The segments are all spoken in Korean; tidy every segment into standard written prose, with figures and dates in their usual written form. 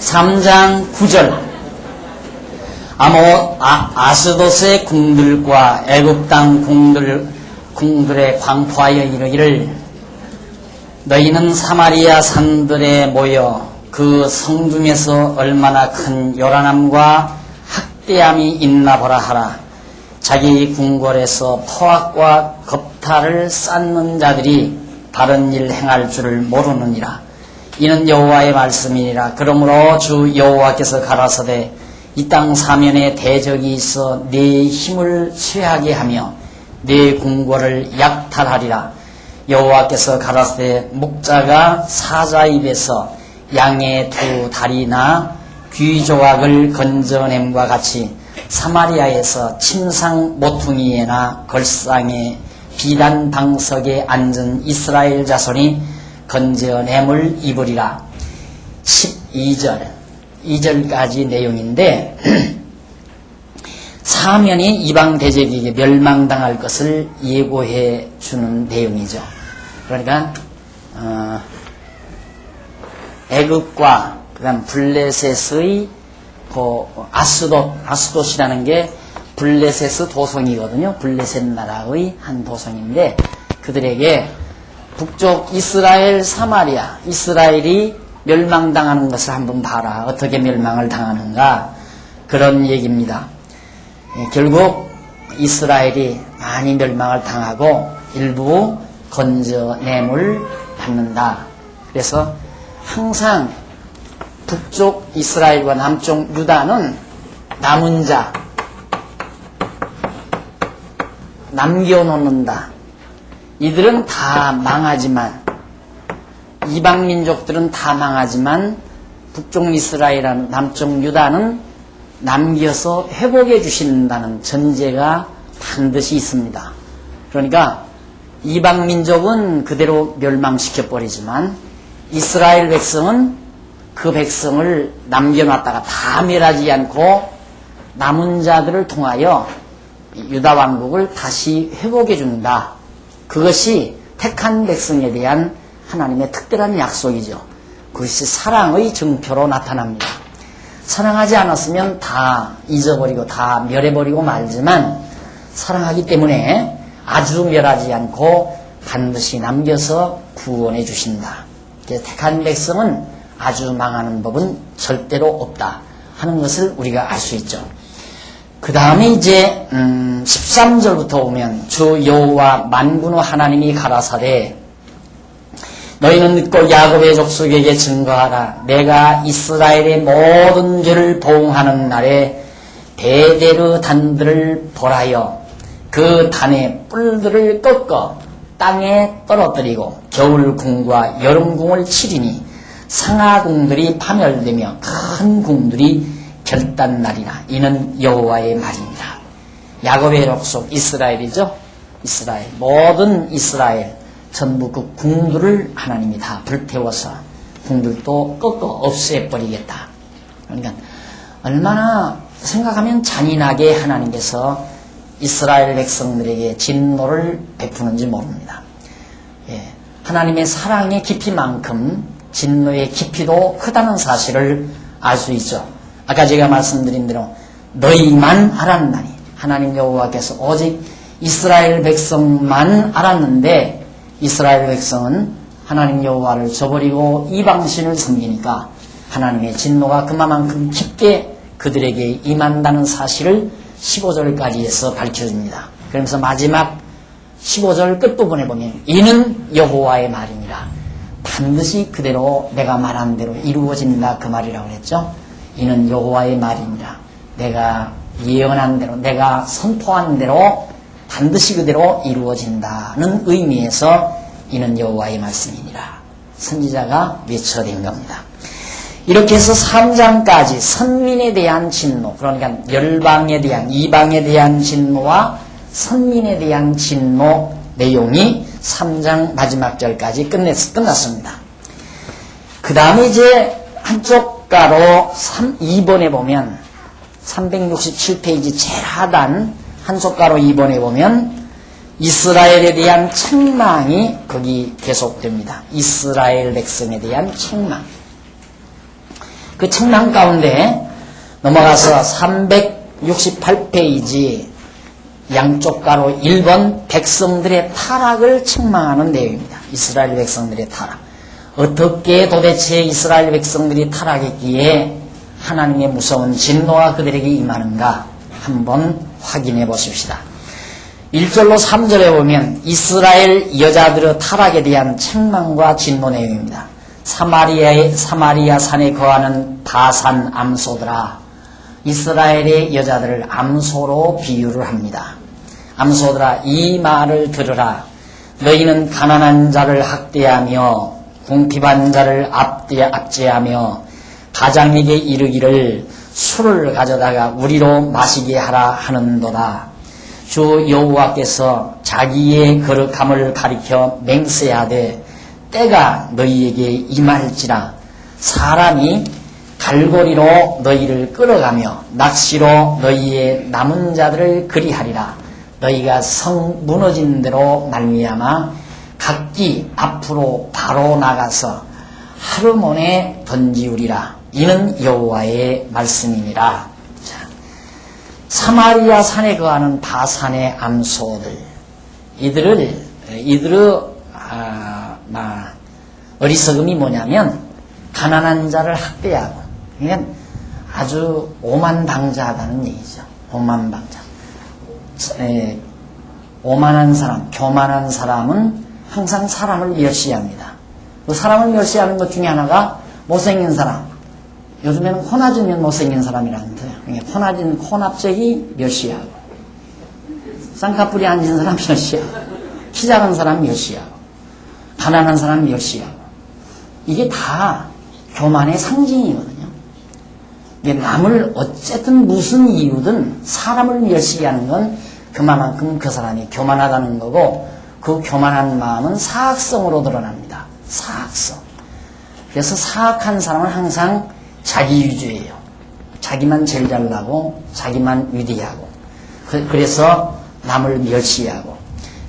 3장 9절 아스돗의 궁들과 애굽 땅 궁들에 광포하여 이르기를 너희는 사마리아 산들에 모여 그 성중에서 얼마나 큰 요란함과 학대함이 있나 보라 하라. 자기 궁궐에서 포악과 겁탈을 쌓는 자들이 바른 일 행할 줄을 모르느니라. 이는 여호와의 말씀이니라. 그러므로 주 여호와께서 가라사대 이 땅 사면에 대적이 있어 네 힘을 쇠하게 하며 네 궁궐을 약탈하리라. 여호와께서 가라사대 목자가 사자 입에서 양의 두 다리나 귀 조각을 건져냄과 같이 사마리아에서 침상 모퉁이에나 걸상에 비단 방석에 앉은 이스라엘 자손이 건져냄을 입으리라. 2절까지 내용인데 사면이 이방 대적에게 멸망당할 것을 예고해 주는 내용이죠. 그러니까 애굽과 그다음 블레셋의 아스돗이라는 게 블레셋 도성이거든요. 블레셋 나라의 한 도성인데 그들에게 북쪽 이스라엘 사마리아 이스라엘이 멸망당하는 것을 한번 봐라. 어떻게 멸망을 당하는가 그런 얘기입니다. 결국 이스라엘이 많이 멸망을 당하고 일부 건져냄을 받는다. 그래서 항상 북쪽 이스라엘과 남쪽 유다는 남은 자 남겨놓는다. 이들은 다 망하지만 이방 민족들은 다 망하지만 북쪽 이스라엘과 남쪽 유다는 남겨서 회복해 주신다는 전제가 반드시 있습니다. 그러니까 이방 민족은 그대로 멸망시켜 버리지만 이스라엘 백성은 그 백성을 남겨놨다가 다 멸하지 않고 남은 자들을 통하여 유다 왕국을 다시 회복해 준다. 그것이 택한 백성에 대한 하나님의 특별한 약속이죠. 그것이 사랑의 증표로 나타납니다. 사랑하지 않았으면 다 잊어버리고 다 멸해버리고 말지만 사랑하기 때문에 아주 멸하지 않고 반드시 남겨서 구원해 주신다. 그래서 택한 백성은 아주 망하는 법은 절대로 없다 하는 것을 우리가 알 수 있죠. 그 다음에 이제 13절부터 오면 주 여호와 만군의 하나님이 가라사대 너희는 듣고 야곱의 족속에게 증거하라. 내가 이스라엘의 모든 죄를 보응하는 날에 대대로 단들을 벌하여 그 단의 뿔들을 꺾어 땅에 떨어뜨리고 겨울궁과 여름궁을 치리니 상하궁들이 파멸되며 큰 궁들이 결단날이나 이는 여호와의 말입니다. 야곱의 족속 이스라엘이죠. 이스라엘 모든 이스라엘 전부 그 궁들을 하나님이 다 불태워서 궁들도 꺾어 없애버리겠다. 그러니까 얼마나 생각하면 잔인하게 하나님께서 이스라엘 백성들에게 진노를 베푸는지 모릅니다. 하나님의 사랑의 깊이만큼 진노의 깊이도 크다는 사실을 알 수 있죠. 아까 제가 말씀드린 대로 너희만 알았나니 하나님 여호와께서 오직 이스라엘 백성만 알았는데 이스라엘 백성은 하나님 여호와를 저버리고 이방신을 섬기니까 하나님의 진노가 그만큼 깊게 그들에게 임한다는 사실을 15절까지 해서 밝혀줍니다. 그러면서 마지막 15절 끝부분에 보면 이는 여호와의 말이니라. 반드시 그대로 내가 말한 대로 이루어진다 그 말이라고 그랬죠. 이는 여호와의 말이니라. 내가 예언한 대로 내가 선포한 대로 반드시 그대로 이루어진다는 의미에서 이는 여호와의 말씀이니라. 선지자가 외쳐댄 겁니다. 이렇게 해서 3장까지 선민에 대한 진노, 그러니까 열방에 대한 이방에 대한 진노와 선민에 대한 진노 내용이 3장 마지막 절까지 끝났습니다. 그 다음에 이제 한쪽 가로 2번에 보면 367페이지 제일 하단 한쪽 가로 2번에 보면 이스라엘에 대한 책망이 거기 계속됩니다. 이스라엘 백성에 대한 책망. 그 책망 가운데 넘어가서 368페이지 양쪽 가로 1번 백성들의 타락을 책망하는 내용입니다. 이스라엘 백성들의 타락. 어떻게 도대체 이스라엘 백성들이 타락했기에 하나님의 무서운 진노가 그들에게 임하는가 한번 확인해 보십시다. 1절로 3절에 보면 이스라엘 여자들의 타락에 대한 책망과 진노 내용입니다. 사마리아 산에 거하는 바산 암소들아, 이스라엘의 여자들을 암소로 비유를 합니다. 암소들아, 이 말을 들으라. 너희는 가난한 자를 학대하며 궁핍한 자를 압제하며 가장에게 이르기를 술을 가져다가 우리로 마시게 하라 하는도다. 주 여호와께서 자기의 거룩함을 가리켜 맹세하되 때가 너희에게 임할지라. 사람이 갈고리로 너희를 끌어가며 낚시로 너희의 남은 자들을 그리하리라. 너희가 성 무너진 대로 말미암아 각기 앞으로 바로 나가서 하루몬에 던지우리라. 이는 여호와의 말씀이니라. 자, 사마리아 산에 거하는 바산의 암소들, 이들의 어리석음이 뭐냐면 가난한 자를 학대하고, 그러니까 아주 오만방자하다는 얘기죠. 오만방자. 오만한 사람, 교만한 사람은 항상 사람을 멸시합니다. 그 사람을 멸시하는 것 중에 하나가 못생긴 사람. 요즘에는 코나지면 못생긴 사람이라는데요. 그러니까 코나진 코납쟁이 멸시하고, 쌍꺼풀이 앉은 사람 멸시하고, 키 작은 사람 멸시하고, 가난한 사람 멸시하고. 이게 다 교만의 상징이거든요. 이게 남을 어쨌든 무슨 이유든 사람을 멸시하는 건 그만큼 그 사람이 교만하다는 거고, 그 교만한 마음은 사악성으로 드러납니다. 사악성. 그래서 사악한 사람은 항상 자기위주예요. 자기만 제일 잘나고 자기만 위대하고, 그래서 남을 멸시하고,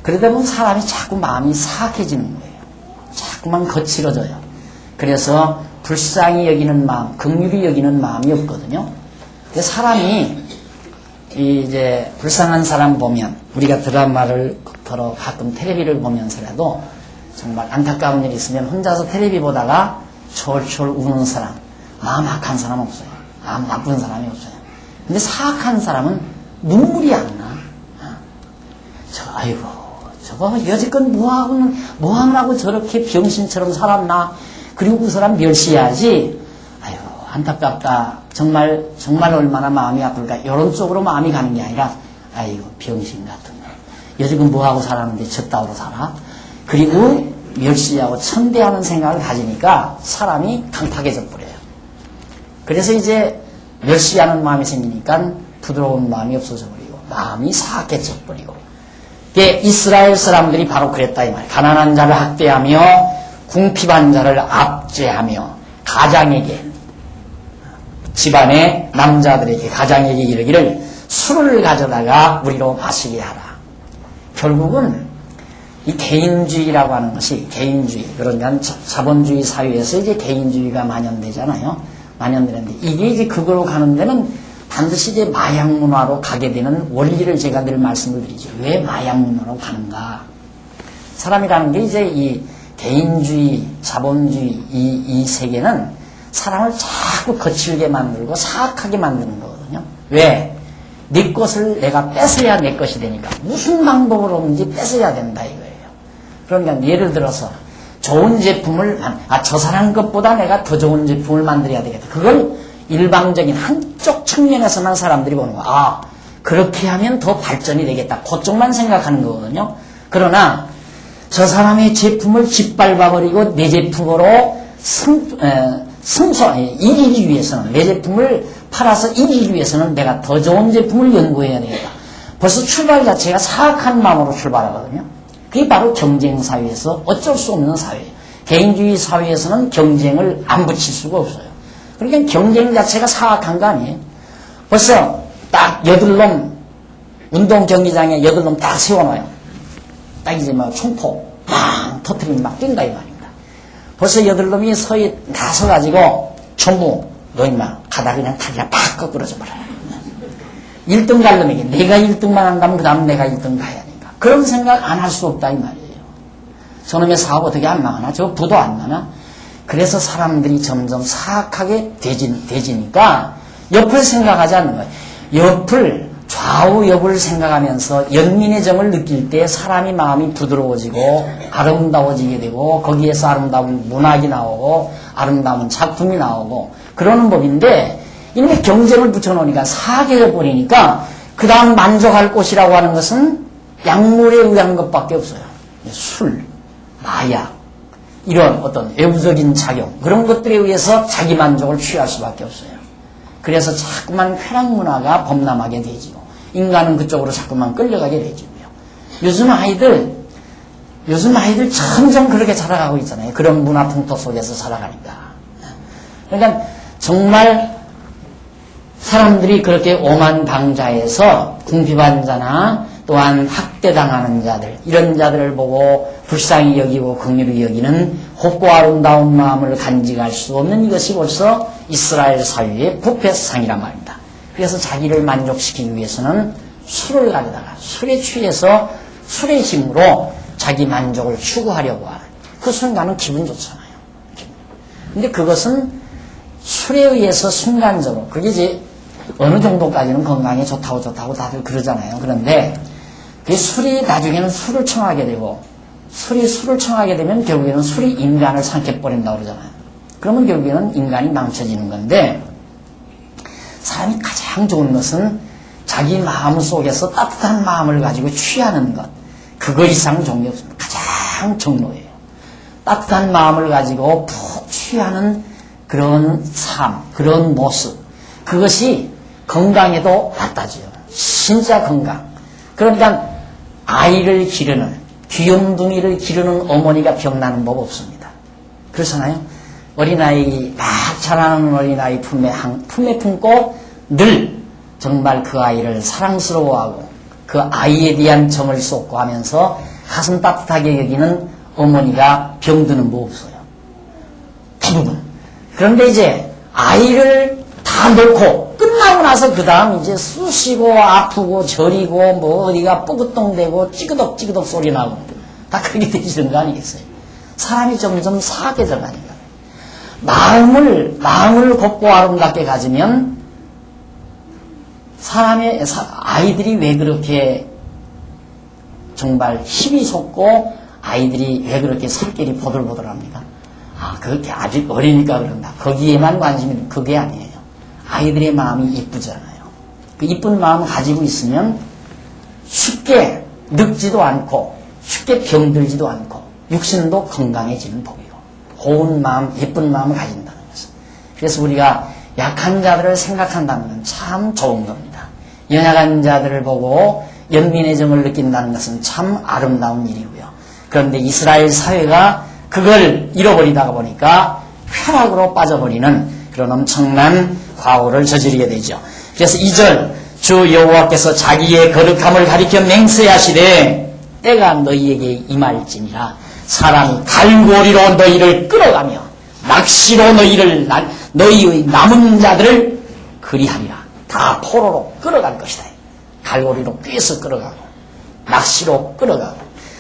그러다 보면 사람이 자꾸 마음이 사악해지는 거예요. 자꾸만 거칠어져요. 그래서 불쌍히 여기는 마음, 긍휼히 여기는 마음이 없거든요. 사람이 이제 불쌍한 사람 보면, 우리가 드라마를 더러 가끔 텔레비를 보면서라도 정말 안타까운 일이 있으면 혼자서 텔레비 보다가 철철 우는 사람, 마음 악한 사람 없어요. 마음 나쁜 사람이 없어요. 근데 사악한 사람은 눈물이 안 나. 아이고, 저거 여지껏 뭐하고 저렇게 병신처럼 살았나. 그리고 그 사람 멸시해야지. 아이고, 안타깝다. 정말 얼마나 마음이 아플까. 이런 쪽으로 마음이 가는 게 아니라, 아이고, 병신 같은 거. 여지껏 뭐하고 살았는데 저따위로 살아. 그리고 멸시하고 천대하는 생각을 가지니까 사람이 강팍해져 버려요. 그래서 이제 멸시하는 마음이 생기니까 부드러운 마음이 없어져 버리고, 마음이 사악해져 버리고. 이스라엘 사람들이 바로 그랬다 이 말이에요. 가난한 자를 학대하며 궁핍한 자를 압제하며 가장에게, 집안의 남자들에게, 가장에게 이르기를 술을 가져다가 우리로 마시게 하라. 결국은 이 개인주의라고 하는 것이, 개인주의, 그러니까 자본주의 사회에서 이제 개인주의가 만연되잖아요. 만연되는데, 이게 이제 그거로 가는 데는 반드시 이제 마약 문화로 가게 되는 원리를 제가 늘 말씀을 드리죠. 왜 마약 문화로 가는가? 사람이라는 게 이제 이 개인주의, 자본주의, 이 세계는 사람을 자꾸 거칠게 만들고 사악하게 만드는 거거든요. 왜? 네 것을 내가 뺏어야 내 것이 되니까. 무슨 방법으로든지 뺏어야 된다 이거예요. 그러니까 예를 들어서 좋은 제품을, 저 사람 것보다 내가 더 좋은 제품을 만들어야 되겠다. 그걸 일방적인 한쪽 측면에서만 사람들이 보는 거야. 그렇게 하면 더 발전이 되겠다. 그쪽만 생각하는 거거든요. 그러나 저 사람의 제품을 짓밟아버리고 내 제품으로 이기기 위해서는, 내 제품을 팔아서 이기기 위해서는 내가 더 좋은 제품을 연구해야 되겠다. 벌써 출발 자체가 사악한 마음으로 출발하거든요. 그게 바로 경쟁사회에서 어쩔 수 없는 사회예요. 개인주의 사회에서는 경쟁을 안 붙일 수가 없어요. 그러니까 경쟁 자체가 사악한 거 아니에요. 벌써 딱 8놈, 운동 경기장에 8놈 딱 세워놔요. 딱 이제 막 총포 막 터트리면 막 뛴다 이 말입니다. 벌써 8놈이 나서가지고 전부 너 임마 가다 그냥 다리가 팍 꺾어져 버려요. 1등 가려면 내가 1등만 안 가면 그 다음 내가 1등 가야 하니까. 그런 생각 안 할 수 없다 이 말이에요. 저놈의 사업 어떻게 안 망하나? 저 부도 안 나나? 그래서 사람들이 점점 사악하게 되지니까 옆을 생각하지 않는 거예요. 옆을 좌우 옆을 생각하면서 연민의 정을 느낄 때 사람이 마음이 부드러워지고 아름다워지게 되고 거기에서 아름다운 문학이 나오고 아름다운 작품이 나오고 그러는 법인데 이놈의 경쟁을 붙여놓으니까 사악해져 버리니까 그 다음 만족할 곳이라고 하는 것은 약물에 의한 것밖에 없어요. 술, 마약 이런 어떤 외부적인 작용 그런 것들에 의해서 자기 만족을 취할 수밖에 없어요. 그래서 자꾸만 쾌락 문화가 범람하게 되지요. 인간은 그쪽으로 자꾸만 끌려가게 되지고요. 요즘 아이들 점점 그렇게 자라가고 있잖아요. 그런 문화 풍토 속에서 자라가니까. 그러니까 정말 사람들이 그렇게 오만방자에서 궁핍한 자나 또한 학대당하는 자들 이런 자들을 보고 불쌍히 여기고 긍휼히 여기는 곱고 아름다운 마음을 간직할 수 없는 이것이 벌써 이스라엘 사회의 부패상이란 말입니다. 그래서 자기를 만족시키기 위해서는 술을 가져다가 술에 취해서 술의 힘으로 자기 만족을 추구하려고 하는 그 순간은 기분 좋잖아요. 근데 그것은 술에 의해서 순간적으로 그게 이제 어느 정도까지는 건강에 좋다고 다들 그러잖아요. 그런데 그 술이 나중에는 술을 청하게 되고 술을 청하게 되면 결국에는 술이 인간을 삼켜버린다고 그러잖아요. 그러면 결국에는 인간이 망쳐지는 건데 사람이 가장 좋은 것은 자기 마음 속에서 따뜻한 마음을 가지고 취하는 것. 그거 이상 종이 없습니다. 가장 정로예요. 따뜻한 마음을 가지고 푹 취하는 그런 삶, 그런 모습. 그것이 건강에도 맞다지요. 진짜 건강. 그러니까 아이를 기르는, 귀염둥이를 기르는 어머니가 병나는 법 없습니다. 그렇잖아요. 어린아이, 막 자라는 어린아이 품에 품고 늘 정말 그 아이를 사랑스러워하고 그 아이에 대한 정을 쏟고 하면서 가슴 따뜻하게 여기는 어머니가 병드는 법 없어요. 대부분. 그런데 이제 아이를 다 놓고 끝나고 나서 그 다음 이제 쑤시고 아프고 저리고 뭐 어디가 뽀긋동대고 찌그덕 소리 나고 다 그렇게 되시는 거 아니겠어요? 사람이 점점 사악해져 가니까. 마음을 곱고 아름답게 가지면 아이들이 왜 그렇게 정말 힘이 솟고 아이들이 왜 그렇게 살길이 보들보들합니까? 그렇게 아직 어리니까 그런다. 거기에만 관심이 그게 아니에요. 아이들의 마음이 이쁘잖아요. 그 이쁜 마음 가지고 있으면 쉽게 늙지도 않고 쉽게 병들지도 않고 육신도 건강해지는 법이고 고운 마음, 예쁜 마음을 가진다는 것은. 그래서 우리가 약한 자들을 생각한다는 건 참 좋은 겁니다. 연약한 자들을 보고 연민의 정을 느낀다는 것은 참 아름다운 일이고요. 그런데 이스라엘 사회가 그걸 잃어버리다가 보니까 쾌락으로 빠져버리는 그런 엄청난 과오를 저지르게 되죠. 그래서 2절 주 여호와께서 자기의 거룩함을 가리켜 맹세하시되 때가 너희에게 임할지니라. 사람이 갈고리로 너희를 끌어가며 낚시로 너희의 남은 자들을 그리하리라. 다 포로로 끌어갈 것이다. 갈고리로 꿰서 끌어가고 낚시로 끌어가고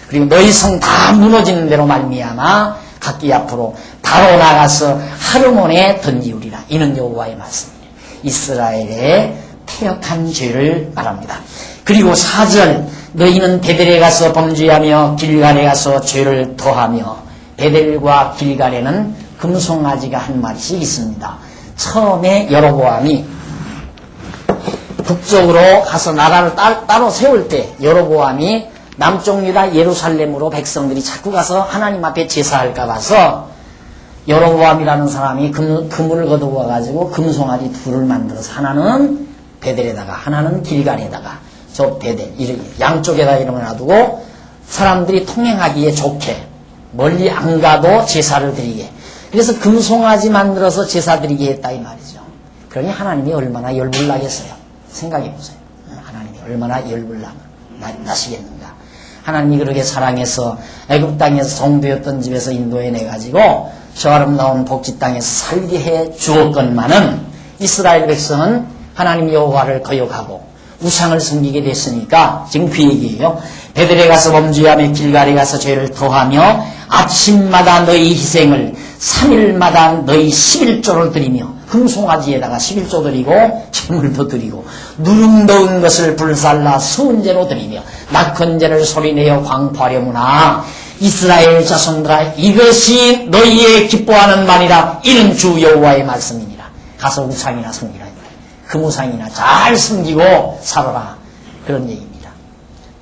그리고 너희 성 다 무너지는 대로 말미암아 각기 앞으로 바로 나가서 하루몬에 던지우리라. 이는 여호와의 말씀입니다. 이스라엘의 패역한 죄를 말합니다. 그리고 4절 너희는 베델에 가서 범죄하며 길갈에 가서 죄를 더하며. 베델과 길갈에는 금송아지가 한 마리씩 있습니다. 처음에 여로보암이 북쪽으로 가서 나라를 따로 세울 때 여로보암이 남쪽 유다 예루살렘으로 백성들이 자꾸 가서 하나님 앞에 제사할까 봐서 여로보암이라는 사람이 그물을 걷어와 가지고 금송아지 둘을 만들어서 하나는 베델에다가 하나는 길갈에다가 저 베델 양쪽에다 이름을 놔두고 사람들이 통행하기에 좋게 멀리 안 가도 제사를 드리게. 그래서 금송아지 만들어서 제사 드리게 했다 이 말이죠. 그러니 하나님이 얼마나 열불나겠어요. 생각해 보세요. 하나님이 얼마나 열불나시겠는가. 하나님이 그렇게 사랑해서 애굽 땅에서 성도였던 집에서 인도해내가지고 저 아름다운 복지 땅에서 살게 해 주었건만은 이스라엘 백성은 하나님 여호와를 거역하고 우상을 섬기게 됐으니까 지금 그 얘기예요. 베들에 가서 범죄하며 길갈에 가서 죄를 더하며 아침마다 너희 희생을 3일마다 너희 11조를 드리며 금송아지에다가 11조 드리고 제물도 드리고 누룩 넣은 것을 불살라 수은제로 드리며 낙헌제를 소리내어 광포하려무나 이스라엘 자손들아 이것이 너희의 기뻐하는 말이라. 이는 주 여호와의 말씀이니라. 가서 우상이나 섬기라. 금우상이나 잘 섬기고 살아라. 그런 얘기입니다.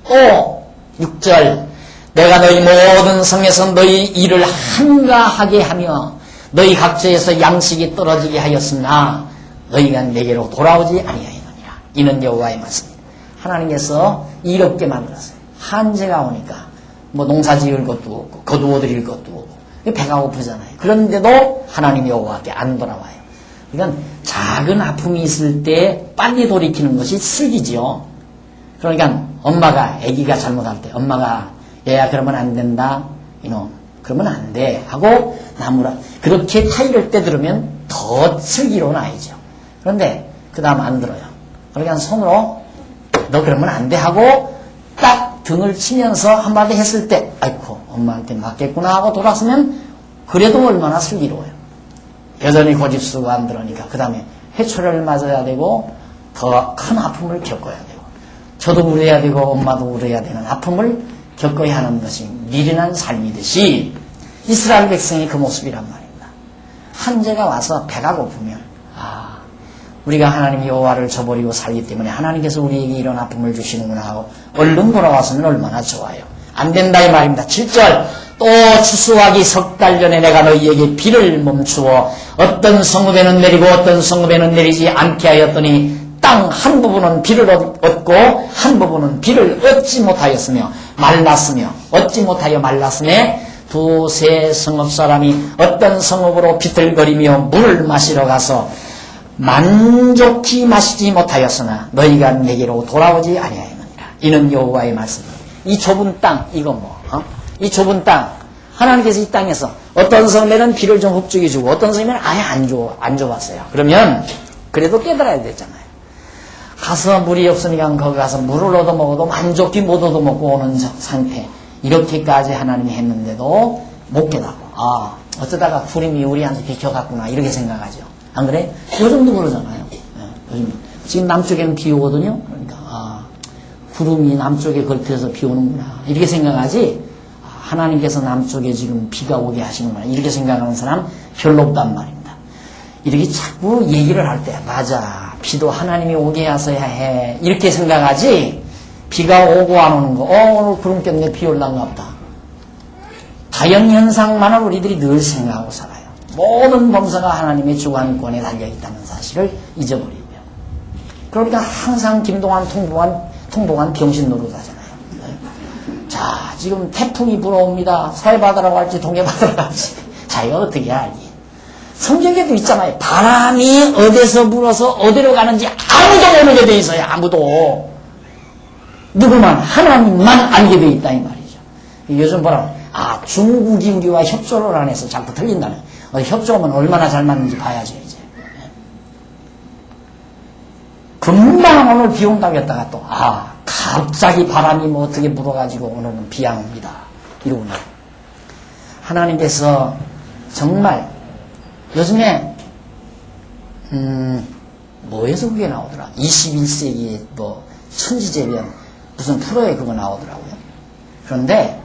또 6절 내가 너희 모든 성에서 너희 일을 한가하게 하며 너희 각처에서 양식이 떨어지게 하였으나 너희가 내게로 돌아오지 아니하였느니라. 이는 여호와의 말씀입니다. 하나님께서 일 없게 만들었어요. 한재가 오니까 뭐 농사 지을 것도 없고 거두어 드릴 것도 없고 배가 고프잖아요. 그런데도 하나님 여호와께 안 돌아와요. 그러니까 작은 아픔이 있을 때 빨리 돌이키는 것이 슬기죠. 그러니까 엄마가 아기가 잘못할 때 엄마가 얘야 그러면 안 된다 이놈 그러면 안 돼 하고 나무라 그렇게 타이를 때 들으면 더 슬기로 나이죠. 그런데 그 다음 안 들어요. 그러니까 손으로 너 그러면 안 돼 하고 딱 등을 치면서 한마디 했을 때 아이고 엄마한테 맞겠구나 하고 돌아서면 그래도 얼마나 슬기로워요. 여전히 고집수가 안 들으니까 그 다음에 해초를 맞아야 되고 더 큰 아픔을 겪어야 되고 저도 울어야 되고 엄마도 울어야 되는 아픔을 겪어야 하는 것이 미련한 삶이듯이 이스라엘 백성이 그 모습이란 말입니다. 한재가 와서 배가 고프면 우리가 하나님 여호와를 저버리고 살기 때문에 하나님께서 우리에게 이런 아픔을 주시는구나 하고 얼른 돌아와서는 얼마나 좋아요. 안 된다 이 말입니다. 7절 또 추수하기 석 달 전에 내가 너희에게 비를 멈추어 어떤 성읍에는 내리고 어떤 성읍에는 내리지 않게 하였더니 땅 한 부분은 비를 얻고 한 부분은 비를 얻지 못하였으며 말랐으며 얻지 못하여 말랐으며 두세 성읍 사람이 어떤 성읍으로 비틀거리며 물을 마시러 가서 만족히 마시지 못하였으나 너희가 내게로 돌아오지 아니하였느니라. 이는 여호와의 말씀입니다. 이 좁은 땅 이거 이 좁은 땅 하나님께서 이 땅에서 어떤 성에는 비를 좀 흡족해 주고 어떤 성에는 아예 안 줘봤어요. 그러면 그래도 깨달아야 되잖아요. 가서 물이 없으니까 거기 가서 물을 얻어 먹어도 만족히 못 얻어 먹고 오는 상태. 이렇게까지 하나님이 했는데도 못 깨닫고 어쩌다가 구름이 우리한테 비켜갔구나 이렇게 생각하죠. 안 그래? 요즘도 그러잖아요. 요즘 지금 남쪽에는 비 오거든요. 그러니까 구름이 남쪽에 걸쳐서 비 오는구나 이렇게 생각하지 하나님께서 남쪽에 지금 비가 오게 하시는구나 이렇게 생각하는 사람 별로 없단 말입니다. 이렇게 자꾸 얘기를 할 때 맞아 비도 하나님이 오게 하셔야 해 이렇게 생각하지 비가 오고 안 오는 거 오늘 구름 꼈네 비 올란가 보다. 자연현상만을 우리들이 늘 생각하고 살아요. 모든 범사가 하나님의 주관권에 달려있다는 사실을 잊어버리고요. 그러니까 항상 김동완 통봉한 병신 노릇하잖아요. 자 지금 태풍이 불어옵니다. 서해바다라고 할지 동해바다라고 할지 자기가 어떻게 알지. 성경에도 있잖아요. 바람이 어디서 불어서 어디로 가는지 아무도 모르게 돼 있어요. 아무도. 누구만 하나님만 알게 돼 있다 이 말이죠. 요즘 보라 중국이 우리와 협조를 안 해서 자꾸 틀린다네. 협조하면 얼마나 잘 맞는지 봐야죠 이제. 금방 오늘 비 온다고 했다가 또 갑자기 바람이 뭐 어떻게 불어가지고 오늘은 비 안 옵니다 이러구나. 하나님께서 정말 요즘에 뭐에서 그게 나오더라. 21세기에 뭐 천지재변 무슨 프로에 그거 나오더라고요. 그런데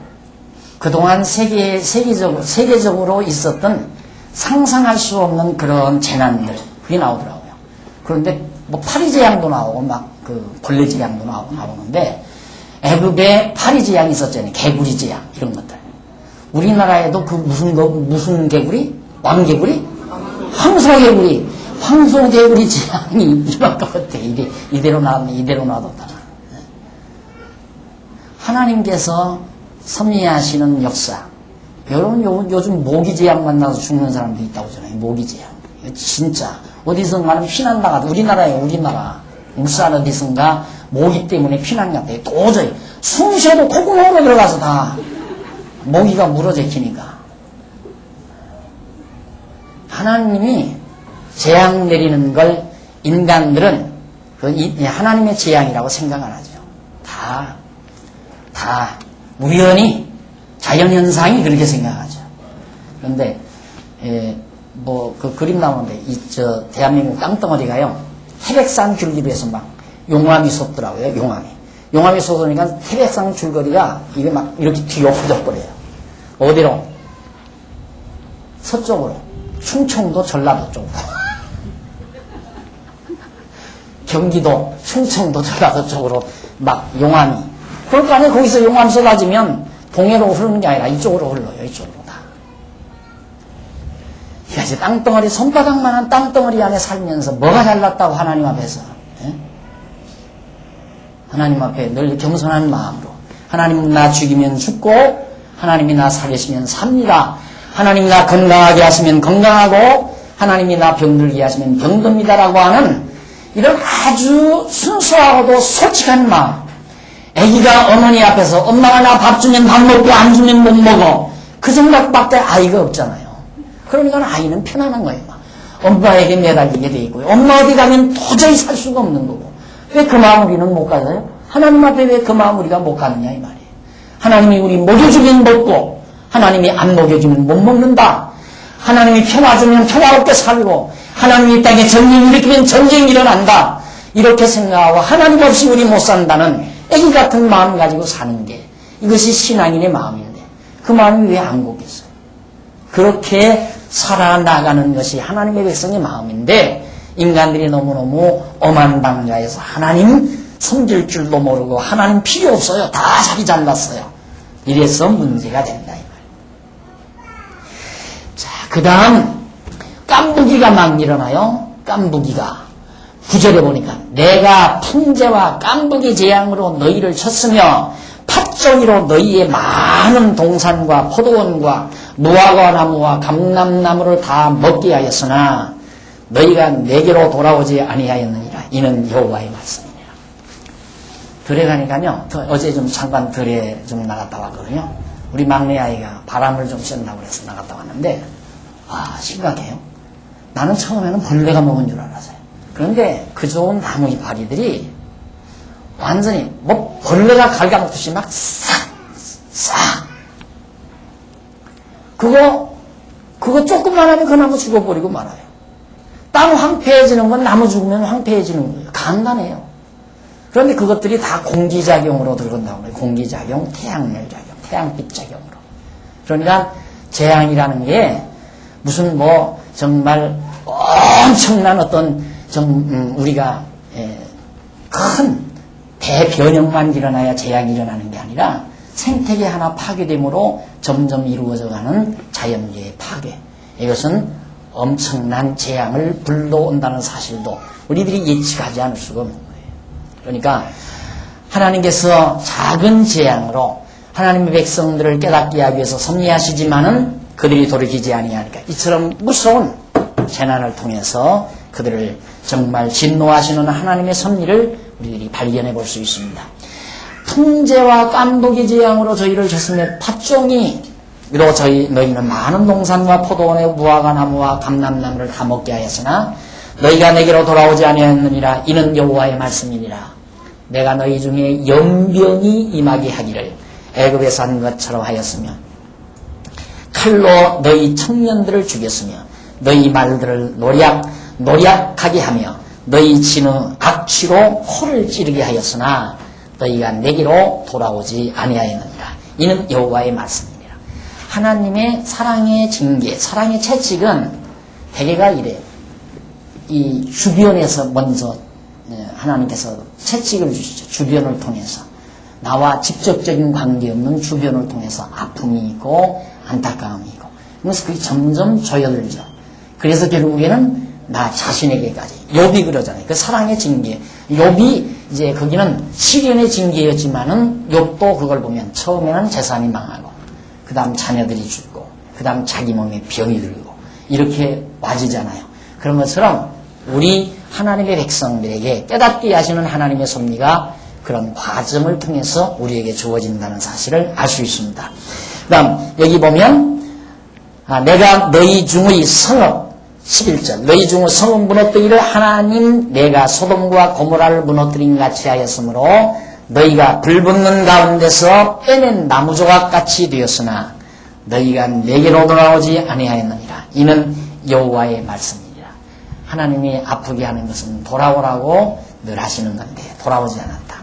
그동안 세계적으로 있었던 상상할 수 없는 그런 재난들 그게 나오더라고요. 그런데 뭐 파리재앙도 나오고 막 그 벌레재앙도 나오는데 애국에 파리재앙이 있었잖아요. 개구리재앙 이런 것들. 우리나라에도 그 무슨 개구리? 왕개구리? 황소개구리. 황소개구리 재앙이 이만큼 같아. 이대로 놔뒀다. 하나님께서 섭리하시는 역사. 여러분 요즘 모기재앙 만나서 죽는 사람도 있다고 하잖아요. 모기재앙. 진짜 어디선가는 피난 나가도 우리나라 울산 어디선가 모기 때문에 피난 갔대요. 도저히 숨 쉬어도 콧구멍으로 들어가서 다 모기가 물어제키니까 하나님이 재앙 내리는 걸 인간들은 하나님의 재앙이라고 생각 안 하죠. 다 우연히 자연현상이 그렇게 생각하죠. 그런데 그 그림 나오는데 대한민국 땅덩어리가요 태백산 줄기로해서 막 용암이 솟더라고요. 용암이 솟으니까 태백산 줄거리가 이게 막 이렇게 뒤로 후적거려요. 어디로? 서쪽으로. 충청도 전라도 쪽으로. 경기도 충청도 전라도 쪽으로 막 용암이. 그러니까 거기서 용암 쏟아지면 동해로 흐르는 게 아니라 이쪽으로 흘러요. 이쪽으로 다. 이제 땅덩어리, 손바닥만한 땅덩어리 안에 살면서 뭐가 잘났다고 하나님 앞에서. 예? 하나님 앞에 늘 겸손한 마음으로. 하나님 나 죽이면 죽고 하나님이 나 살리시면 삽니다. 하나님이 나 건강하게 하시면 건강하고 하나님이 나 병들게 하시면 병듭니다라고 하는 이런 아주 순수하고도 솔직한 마음. 아기가 어머니 앞에서 엄마가 나 밥 주면 밥 먹고 안 주면 못 먹어. 그 생각밖에 아이가 없잖아요. 그러니까 아이는 편안한 거예요. 엄마에게 매달리게 돼 있고요. 엄마 어디 가면 도저히 살 수가 없는 거고. 왜 그 마음 우리는 못 가요? 하나님 앞에 왜 그 마음 우리가 못 가느냐 이 말이에요. 하나님이 우리 먹여주면 먹고 하나님이 안 먹여주면 못 먹는다. 하나님이 평화 주면 평화롭게 살고 하나님이 땅에 전쟁 일으키면 전쟁이 일어난다. 이렇게 생각하고 하나님 없이 우리 못 산다는 애기 같은 마음 가지고 사는 게 이것이 신앙인의 마음인데 그 마음이 왜 안 곱겠어요? 그렇게 살아나가는 것이 하나님의 백성의 마음인데 인간들이 너무너무 오만방자해서 하나님 섬길 줄도 모르고 하나님 필요 없어요. 다 자기 잘났어요. 이래서 문제가 된다 이 말이에요. 자, 그 다음 깐부기가 막 일어나요. 깐부기가 9절에 보니까 내가 풍제와 깐부기 재앙으로 너희를 쳤으며 팥종이로 너희의 많은 동산과 포도원과 무화과 나무와 감람나무를 다 먹게 하였으나 너희가 내게로 돌아오지 아니하였느니라. 이는 여호와의 말씀이니라. 들에 가니까요. 어제 좀 잠깐 들에 좀 나갔다 왔거든요. 우리 막내 아이가 바람을 좀 쐰다고 그래서 나갔다 왔는데 심각해요. 나는 처음에는 벌레가 먹은 줄 알았어요. 그런데 그 좋은 나무 이파리들이 완전히 벌레가 갉아먹듯이 막 싹 그거 조금만 하면 그 나무 죽어버리고 말아요. 땅 황폐해지는 건 나무 죽으면 황폐해지는 거예요. 간단해요. 그런데 그것들이 다 공기작용으로 들어간다고 해요. 공기작용, 태양열작용, 태양빛작용으로. 그러니까 재앙이라는 게 무슨 정말 엄청난 어떤 우리가 큰 대변형만 일어나야 재앙이 일어나는 게 아니라 생태계 하나 파괴됨으로 점점 이루어져가는 자연계의 파괴. 이것은 엄청난 재앙을 불러온다는 사실도 우리들이 예측하지 않을 수가 없는 거예요. 그러니까 하나님께서 작은 재앙으로 하나님의 백성들을 깨닫게 하기 위해서 섭리하시지만은 그들이 돌이키지 아니하니까 이처럼 무서운 재난을 통해서 그들을 정말 진노하시는 하나님의 섭리를 우리들이 발견해 볼 수 있습니다. 풍제와 깐부기 재앙으로 저희를 쳤으며 팥종이로 너희는 많은 동산과 포도원의 무화과 나무와 감람나무를 다 먹게 하였으나 너희가 내게로 돌아오지 아니하였느니라. 이는 여호와의 말씀이니라. 내가 너희 중에 연병이 임하게 하기를 애굽에서 한 것처럼 하였으며 칼로 너희 청년들을 죽였으며 너희 말들을 노략하게 하며 너희 진의 악취로 코를 찌르게 하였으나 너희가 내게로 돌아오지 아니하였느니라. 이는 여호와의 말씀이니라. 하나님의 사랑의 징계, 사랑의 채찍은 대개가 이래요. 이 주변에서 먼저 하나님께서 채찍을 주시죠. 주변을 통해서. 나와 직접적인 관계없는 주변을 통해서 아픔이 있고 안타까움이 있고. 그래서 그게 점점 조여들죠. 그래서 결국에는 나 자신에게까지. 욥이 그러잖아요. 그 사랑의 징계. 욥이 이제 거기는 시련의 징계였지만은 욥도 그걸 보면 처음에는 재산이 망하고 그 다음 자녀들이 죽고 그 다음 자기 몸에 병이 들고 이렇게 와지잖아요. 그런 것처럼 우리 하나님의 백성들에게 깨닫게 하시는 하나님의 섭리가 그런 과정을 통해서 우리에게 주어진다는 사실을 알 수 있습니다. 그 다음 여기 보면 내가 너희 중의 성읍 11절 너희 중 성은 무너뜨리를 하나님 내가 소돔과 고모라를 무너뜨린 같이 하였으므로 너희가 불붙는 가운데서 빼낸 나무 조각같이 되었으나 너희가 내게로 돌아오지 아니하였느니라. 이는 여호와의 말씀이니라. 하나님이 아프게 하는 것은 돌아오라고 늘 하시는 건데 돌아오지 않았다.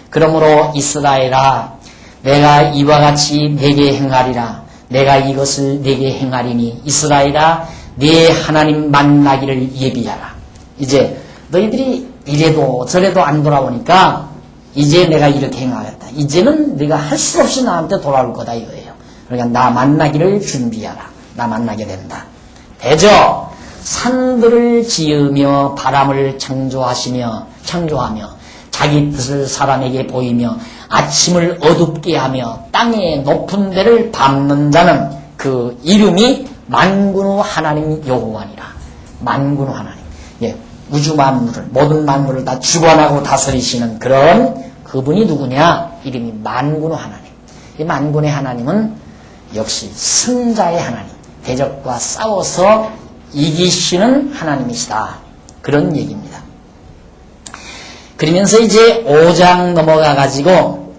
그러므로 이스라엘아 내가 이와 같이 내게 행하리라. 내가 이것을 내게 행하리니 이스라엘아 네 하나님 만나기를 예비하라. 이제 너희들이 이래도 저래도 안 돌아오니까 이제 내가 이렇게 행하겠다. 이제는 네가 할 수 없이 나한테 돌아올 거다 이거예요. 그러니까 나 만나기를 준비하라. 나 만나게 된다. 대저 산들을 지으며 바람을 창조하며 자기 뜻을 사람에게 보이며 아침을 어둡게 하며 땅의 높은 데를 밟는 자는 그 이름이 만군의 하나님 여호와니라. 만군의 하나님. 예, 우주 만물을 모든 만물을 다 주관하고 다스리시는 그런 그분이 누구냐? 이름이 만군의 하나님. 이 만군의 하나님은 역시 승자의 하나님. 대적과 싸워서 이기시는 하나님이시다. 그런 얘기입니다. 그러면서 이제 5장 넘어가가지고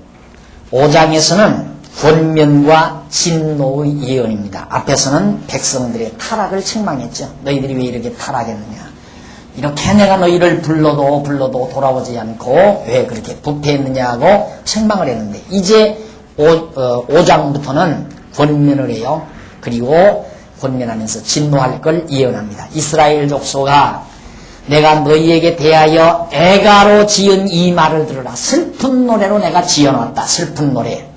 5장에서는 권면과 진노의 예언입니다. 앞에서는 백성들의 타락을 책망했죠. 너희들이 왜 이렇게 타락했느냐. 이렇게 내가 너희를 불러도 돌아오지 않고 왜 그렇게 부패했느냐고 책망을 했는데 이제 5장부터는 권면을 해요. 그리고 권면하면서 진노할 걸 예언합니다. 이스라엘 족속아 내가 너희에게 대하여 애가로 지은 이 말을 들으라. 슬픈 노래로 내가 지어놨다. 슬픈 노래.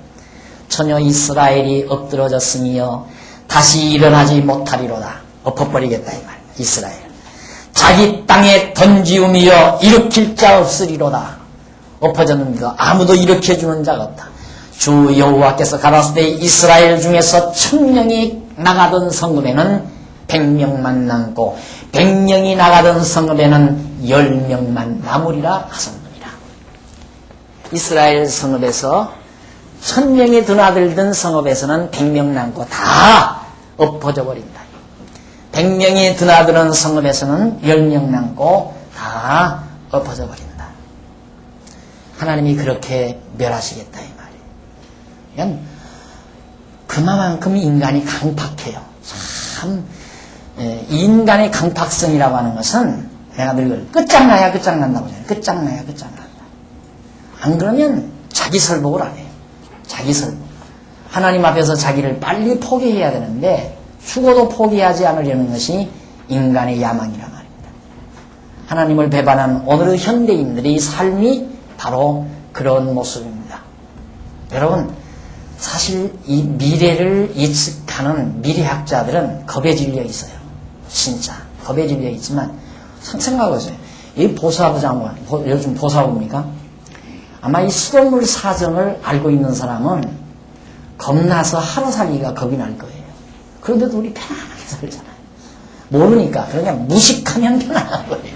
처녀 이스라엘이 엎드러졌으니요 다시 일어나지 못하리로다. 엎어버리겠다 이 말. 이스라엘 자기 땅에 던지우며 일으킬 자 없으리로다. 엎어졌는데 아무도 일으켜주는 자가 없다. 주 여호와께서 가라사대 이스라엘 중에서 1000명이 나가던 성읍에는 100명만 남고 100명이 나가던 성읍에는 10명만 남으리라 하셨느니라. 이스라엘 성읍에서 1000명이 드나들던 성읍에서는 100명 남고 다 엎어져 버린다. 100명이 드나드는 성읍에서는 10명 남고 다 엎어져 버린다. 하나님이 그렇게 멸하시겠다 이 말이에요. 그러니까 그만큼 인간이 강팍해요. 참 인간의 강팍성이라고 하는 것은 내가 늘 끝장나야 끝장난다고 하잖아요. 끝장나야 끝장난다. 안 그러면 자기 설복을 안 해요. 자기 설복. 하나님 앞에서 자기를 빨리 포기해야 되는데 죽어도 포기하지 않으려는 것이 인간의 야망이란 말입니다. 하나님을 배반한 오늘의 현대인들의 삶이 바로 그런 모습입니다. 여러분 사실 이 미래를 예측하는 미래학자들은 겁에 질려 있어요. 진짜 겁에 질려 있지만 생각해보세요. 이 보사부 장관, 요즘 보사부입니까? 아마 이 수돗물 사정을 알고 있는 사람은 겁나서 하루 살기가 겁이 날 거예요. 그런데도 우리 편안하게 살잖아요. 모르니까 그냥 무식하면 편안한 거예요.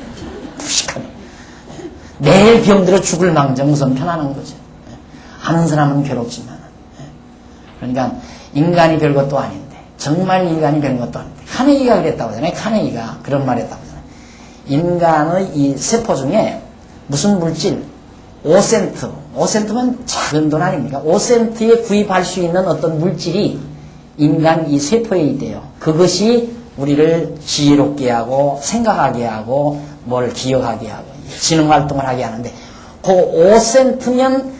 무식하면 내일 병들어 죽을 망정 우선 편안한 거죠. 아는 사람은 괴롭지만 그러니까 인간이 별것도 아닌데 정말 인간이 별것도 아닌데 카네기가 그랬다고 하잖아요. 카네기가 그런 말 했다고 하잖아요. 인간의 이 세포 중에 무슨 물질 5센트면 작은 돈 아닙니까? 5센트에 구입할 수 있는 어떤 물질이 인간 이 세포에 있대요. 그것이 우리를 지혜롭게 하고 생각하게 하고 뭘 기억하게 하고 지능활동을 하게 하는데 그 5센트면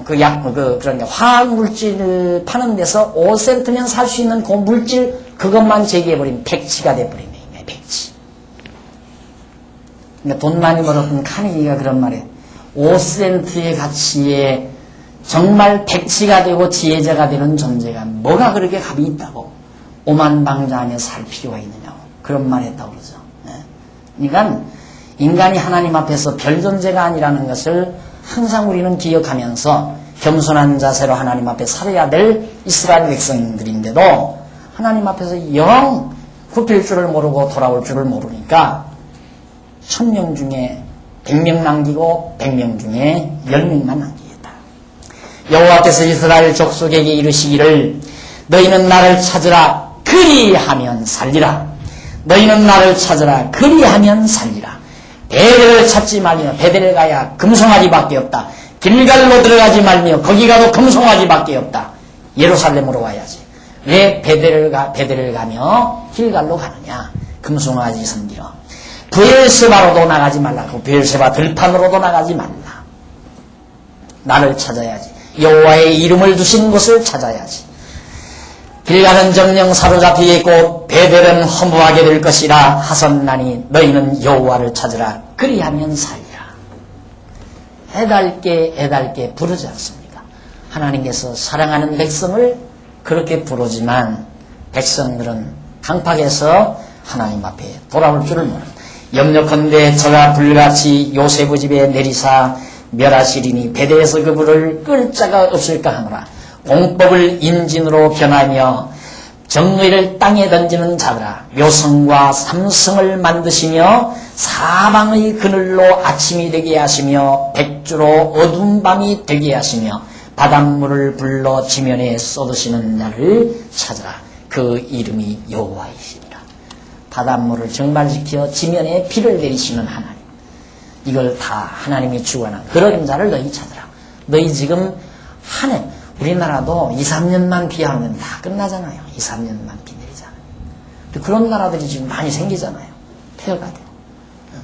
그러니까 화학물질을 파는 데서 5센트면 살 수 있는 그 물질 그것만 제기해버리면 백치가 돼버리네. 백치. 그러니까 돈 많이 벌었던 카네기가 그런 말이에요. 5센트의 가치에 정말 백치가 되고 지혜자가 되는 존재가 뭐가 그렇게 값이 있다고 오만방자하게 살 필요가 있느냐고 그런 말 했다고 그러죠. 그러니까 인간이 하나님 앞에서 별 존재가 아니라는 것을 항상 우리는 기억하면서 겸손한 자세로 하나님 앞에 살아야 될 이스라엘 백성들인데도 하나님 앞에서 영 굽힐 줄을 모르고 돌아올 줄을 모르니까 1000명 중에 100명 남기고 100명 중에 10명만 남기겠다. 여호와께서 이스라엘 족속에게 이르시기를 너희는 나를 찾으라 그리하면 살리라. 너희는 나를 찾으라. 그리하면 살리라. 베델을 찾지 말며 베델에 가야 금송아지밖에 없다. 길갈로 들어가지 말며 거기 가도 금송아지밖에 없다. 예루살렘으로 와야지. 왜 베델을 가며 길갈로 가느냐? 금송아지 섬기러. 브엘세바로도 나가지 말라고. 브엘세바 들판으로도 나가지 말라. 나를 찾아야지. 여호와의 이름을 두신 곳을 찾아야지. 길갈은 정령 사로잡히겠고 베델은 허무하게 될 것이라 하셨나니 너희는 여호와를 찾으라. 그리하면 살리라. 애달게 부르지 않습니까? 하나님께서 사랑하는 백성을 그렇게 부르지만 백성들은 강팍해서 하나님 앞에 돌아올 줄을 모른다. 염려컨대 저가 불같이 요셉의 집에 내리사 멸하시리니 베델에서 그분을 끌 자가 없을까 하노라. 공법을 인진으로 변하며 정의를 땅에 던지는 자들아, 묘성과 삼성을 만드시며 사방의 그늘로 아침이 되게 하시며 백주로 어두운 밤이 되게 하시며 바닷물을 불러 지면에 쏟으시는 나를 찾으라. 그 이름이 여호와이시니라. 바닷물을 증발시켜 지면에 비를 내리시는 하나님. 이걸 다 하나님이 주관한 그런 자를 너희 찾으라. 너희 지금 우리나라도 2, 3년만 비하면 다 끝나잖아요. 2, 3년만 비 내리잖아요. 그런 나라들이 지금 많이 생기잖아요. 폐허가 되고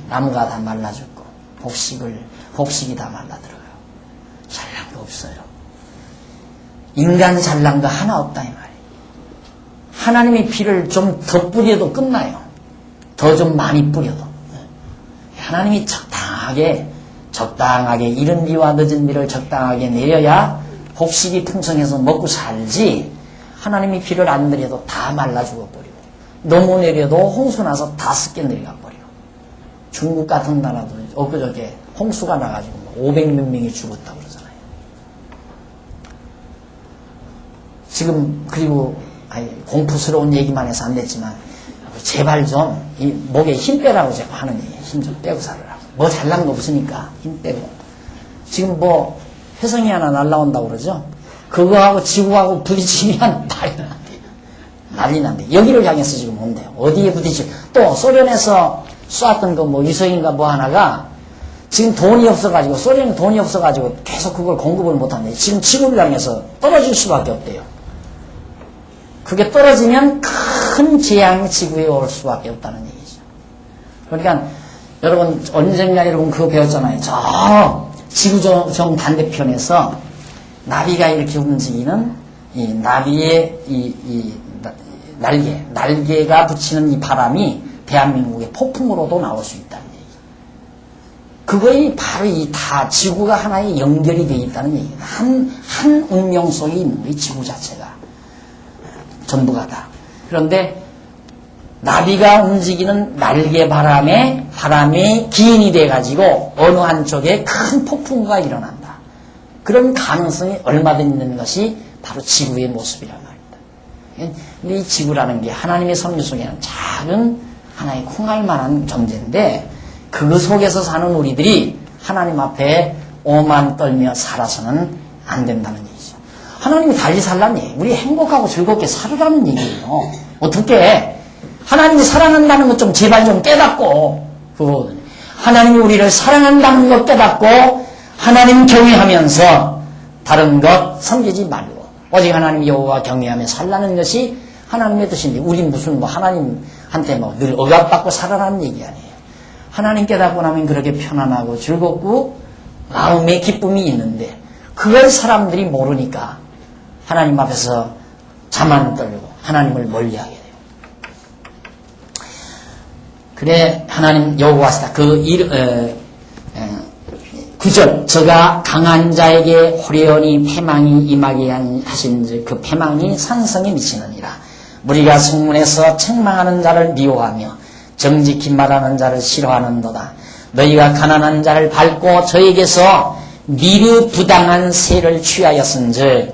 나무가 다 말라 죽고 곡식이 다 말라 들어가요. 잘난 거 없어요. 인간 잘난 거 하나 없다 이 말이에요. 하나님의 비를 좀 더 뿌려도 끝나요. 더 좀 많이 뿌려도. 하나님이 적당하게 이른 비와 늦은 비를 적당하게 내려야 곡식이 풍성해서 먹고 살지. 하나님이 비를 안 내려도 다 말라 죽어버리고 너무 내려도 홍수 나서 다 습게 내려가 버리고. 중국 같은 나라도 엊그저께 홍수가 나가지고 500몇 명이 죽었다고 그러잖아요. 지금 그리고 공포스러운 얘기만 해서 안 됐지만 제발 좀 이 목에 힘 빼라고 제가 하는 얘기예요. 힘 좀 빼고 살으라고. 뭐 잘난 거 없으니까 힘 빼고. 지금 뭐 혜성이 하나 날라온다고 그러죠. 그거하고 지구하고 부딪히면 난리 난대. 여기를 향해서 지금 온대요. 어디에 부딪히. 또 소련에서 쏘았던 거 뭐 유성인가 뭐 하나가 지금 돈이 없어가지고, 소련은 돈이 없어가지고 계속 그걸 공급을 못한대. 지금 지구를 향해서 떨어질 수밖에 없대요. 그게 떨어지면 큰 재앙이 지구에 올 수밖에 없다는 얘기죠. 그러니까 여러분 언젠가 여러분 그거 배웠잖아요. 저 지구 정 반대편에서 나비가 이렇게 움직이는 이 나비의 이 날개가 붙이는 이 바람이 대한민국의 폭풍으로도 나올 수 있다는 얘기. 그거이 바로 이 다 지구가 하나의 연결이 되어 있다는 얘기예요. 한 운명 속에 있는 이 지구 자체가 전부가 다. 그런데 나비가 움직이는 날개 바람이 기인이 돼가지고 어느 한쪽에 큰 폭풍우가 일어난다. 그런 가능성이 얼마든지 있는 것이 바로 지구의 모습이란 말입니다. 근데 이 지구라는 게 하나님의 섭리 속에는 작은 하나의 콩알만한 존재인데 그 속에서 사는 우리들이 하나님 앞에 오만 떨며 살아서는 안 된다는 얘기죠. 하나님이 달리 살라는 얘기예요. 우리 행복하고 즐겁게 살으라는 얘기예요. 어떻게 하나님이 사랑한다는 것 좀 제발 좀 깨닫고 하나님이 우리를 사랑한다는 것 깨닫고 하나님 경외하면서 다른 것 섬기지 말고 오직 하나님 여호와 경외하며 살라는 것이 하나님의 뜻인데 우리 무슨 뭐 하나님한테 뭐 늘 억압받고 살아라는 얘기 아니에요. 하나님 깨닫고 나면 그렇게 편안하고 즐겁고 마음의 기쁨이 있는데 그걸 사람들이 모르니까 하나님 앞에서 잠 안 떨고 하나님을 멀리하게 돼요. 그래 하나님 여호와시다. 그 9절 저가 강한 자에게 호련히 패망이 임하게 하신 그 패망이 산성에 미치느니라. 무리가 성문에서 책망하는 자를 미워하며 정직히 말하는 자를 싫어하는도다. 너희가 가난한 자를 밟고 저에게서 미르부당한 세를 취하였은즉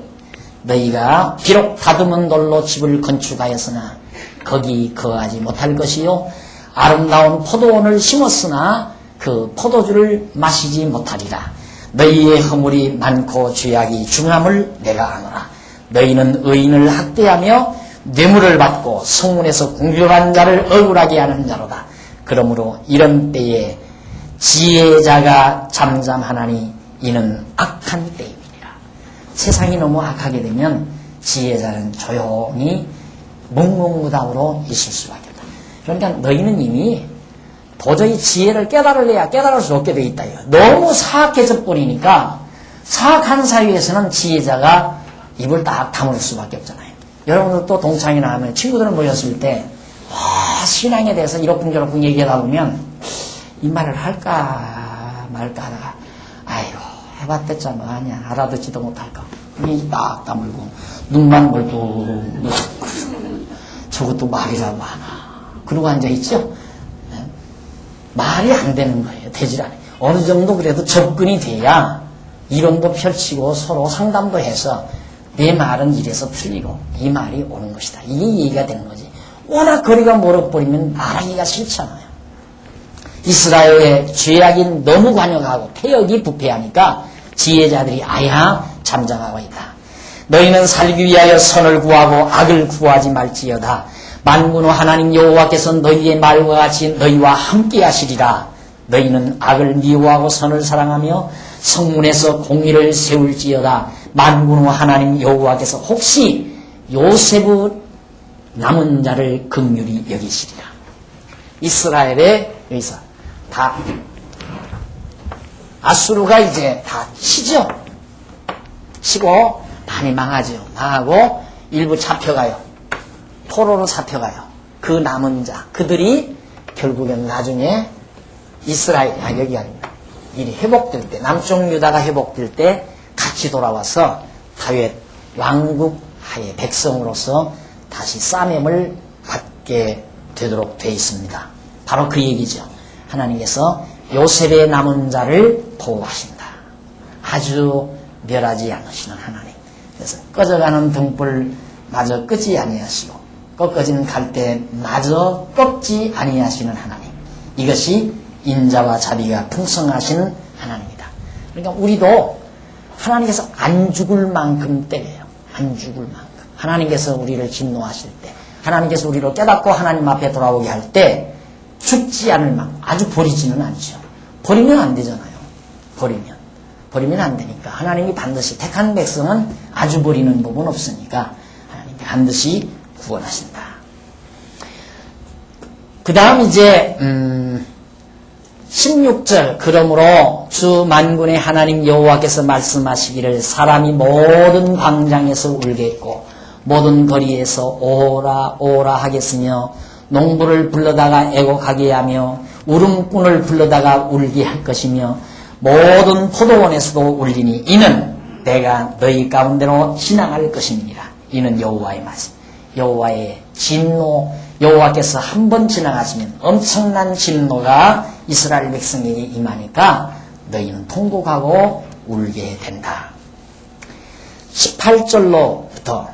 너희가 비록 다듬은 돌로 집을 건축하였으나 거기 거하지 못할 것이요 아름다운 포도원을 심었으나 그 포도주를 마시지 못하리라. 너희의 허물이 많고 죄악이 중함을 내가 아노라. 너희는 의인을 학대하며 뇌물을 받고 성문에서 궁핍한 자를 억울하게 하는 자로다. 그러므로 이런 때에 지혜자가 잠잠하나니 이는 악한 때임이니라. 세상이 너무 악하게 되면 지혜자는 조용히 묵묵무답으로 있을 수밖에 없다. 그러니까 너희는 이미 도저히 지혜를 깨달을래야 깨달을 수 없게 돼 있다. 너무 사악해져 버리니까 사악한 사회에서는 지혜자가 입을 딱 다물 수밖에 없잖아요. 여러분들 또 동창이나 하면 친구들 모였을 때 신앙에 대해서 이러쿵저러쿵 얘기하다 보면 이 말을 할까 말까 하다가 아이고 해봤댔잖아 아니야 알아듣지도 못할까 입 딱 다물고 눈만 멀뚱 저것도 말이라고 하나 그러고 앉아있죠. 네? 말이 안 되는 거예요. 되질 않아요. 어느 정도 그래도 접근이 돼야 이론도 펼치고 서로 상담도 해서 내 말은 이래서 틀리고 이 말이 옳은 것이다. 이게 얘기가 되는 거지. 워낙 거리가 멀어버리면 말하기가 싫잖아요. 이스라엘의 죄악이 너무 관여하고 태역이 부패하니까 지혜자들이 아야 잠잠하고 있다. 너희는 살기 위하여 선을 구하고 악을 구하지 말지어다. 만군의 하나님 여호와께서 너희의 말과 같이 너희와 함께 하시리라. 너희는 악을 미워하고 선을 사랑하며 성문에서 공의를 세울지어다. 만군의 하나님 여호와께서 혹시 요셉의 남은 자를 긍휼히 여기시리라. 이스라엘의 여기서 다 아수르가 이제 다 치죠. 치고 많이 망하죠. 망하고 일부 잡혀가요. 포로로 잡혀가요. 그 남은 자 그들이 결국엔 나중에 이스라엘 여기 아닙니다. 일이 회복될 때 남쪽 유다가 회복될 때 같이 돌아와서 다윗 왕국 하에 백성으로서 다시 싸매을 받게 되도록 되어 있습니다. 바로 그 얘기죠. 하나님께서 요셉의 남은 자를 보호하신다. 아주 멸하지 않으시는 하나님. 그래서 꺼져가는 등불 마저 끄지 아니하시고 꺾어지는 갈대 마저 꺾지 아니하시는 하나님. 이것이 인자와 자비가 풍성하신 하나님이다. 그러니까 우리도 하나님께서 안 죽을 만큼 때려요. 안 죽을 만큼. 하나님께서 우리를 진노하실 때, 하나님께서 우리를 깨닫고 하나님 앞에 돌아오게 할 때 죽지 않을 만큼 아주 버리지는 않죠. 버리면 안 되잖아요. 버리면 안 되니까 하나님이 반드시 택한 백성은 아주 버리는 법은 없으니까 하나님이 반드시 구원하신다. 그 다음 이제 16절 그러므로 주 만군의 하나님 여호와께서 말씀하시기를 사람이 모든 광장에서 울겠고 모든 거리에서 오라 오라 하겠으며 농부를 불러다가 애곡하게 하며 울음꾼을 불러다가 울게 할 것이며 모든 포도원에서도 울리니 이는 내가 너희 가운데로 지나갈 것임이니라. 이는 여호와의 말씀. 여호와의 진노 여호와께서 한 번 지나가시면 엄청난 진노가 이스라엘 백성에게 임하니까 너희는 통곡하고 울게 된다. 18절로부터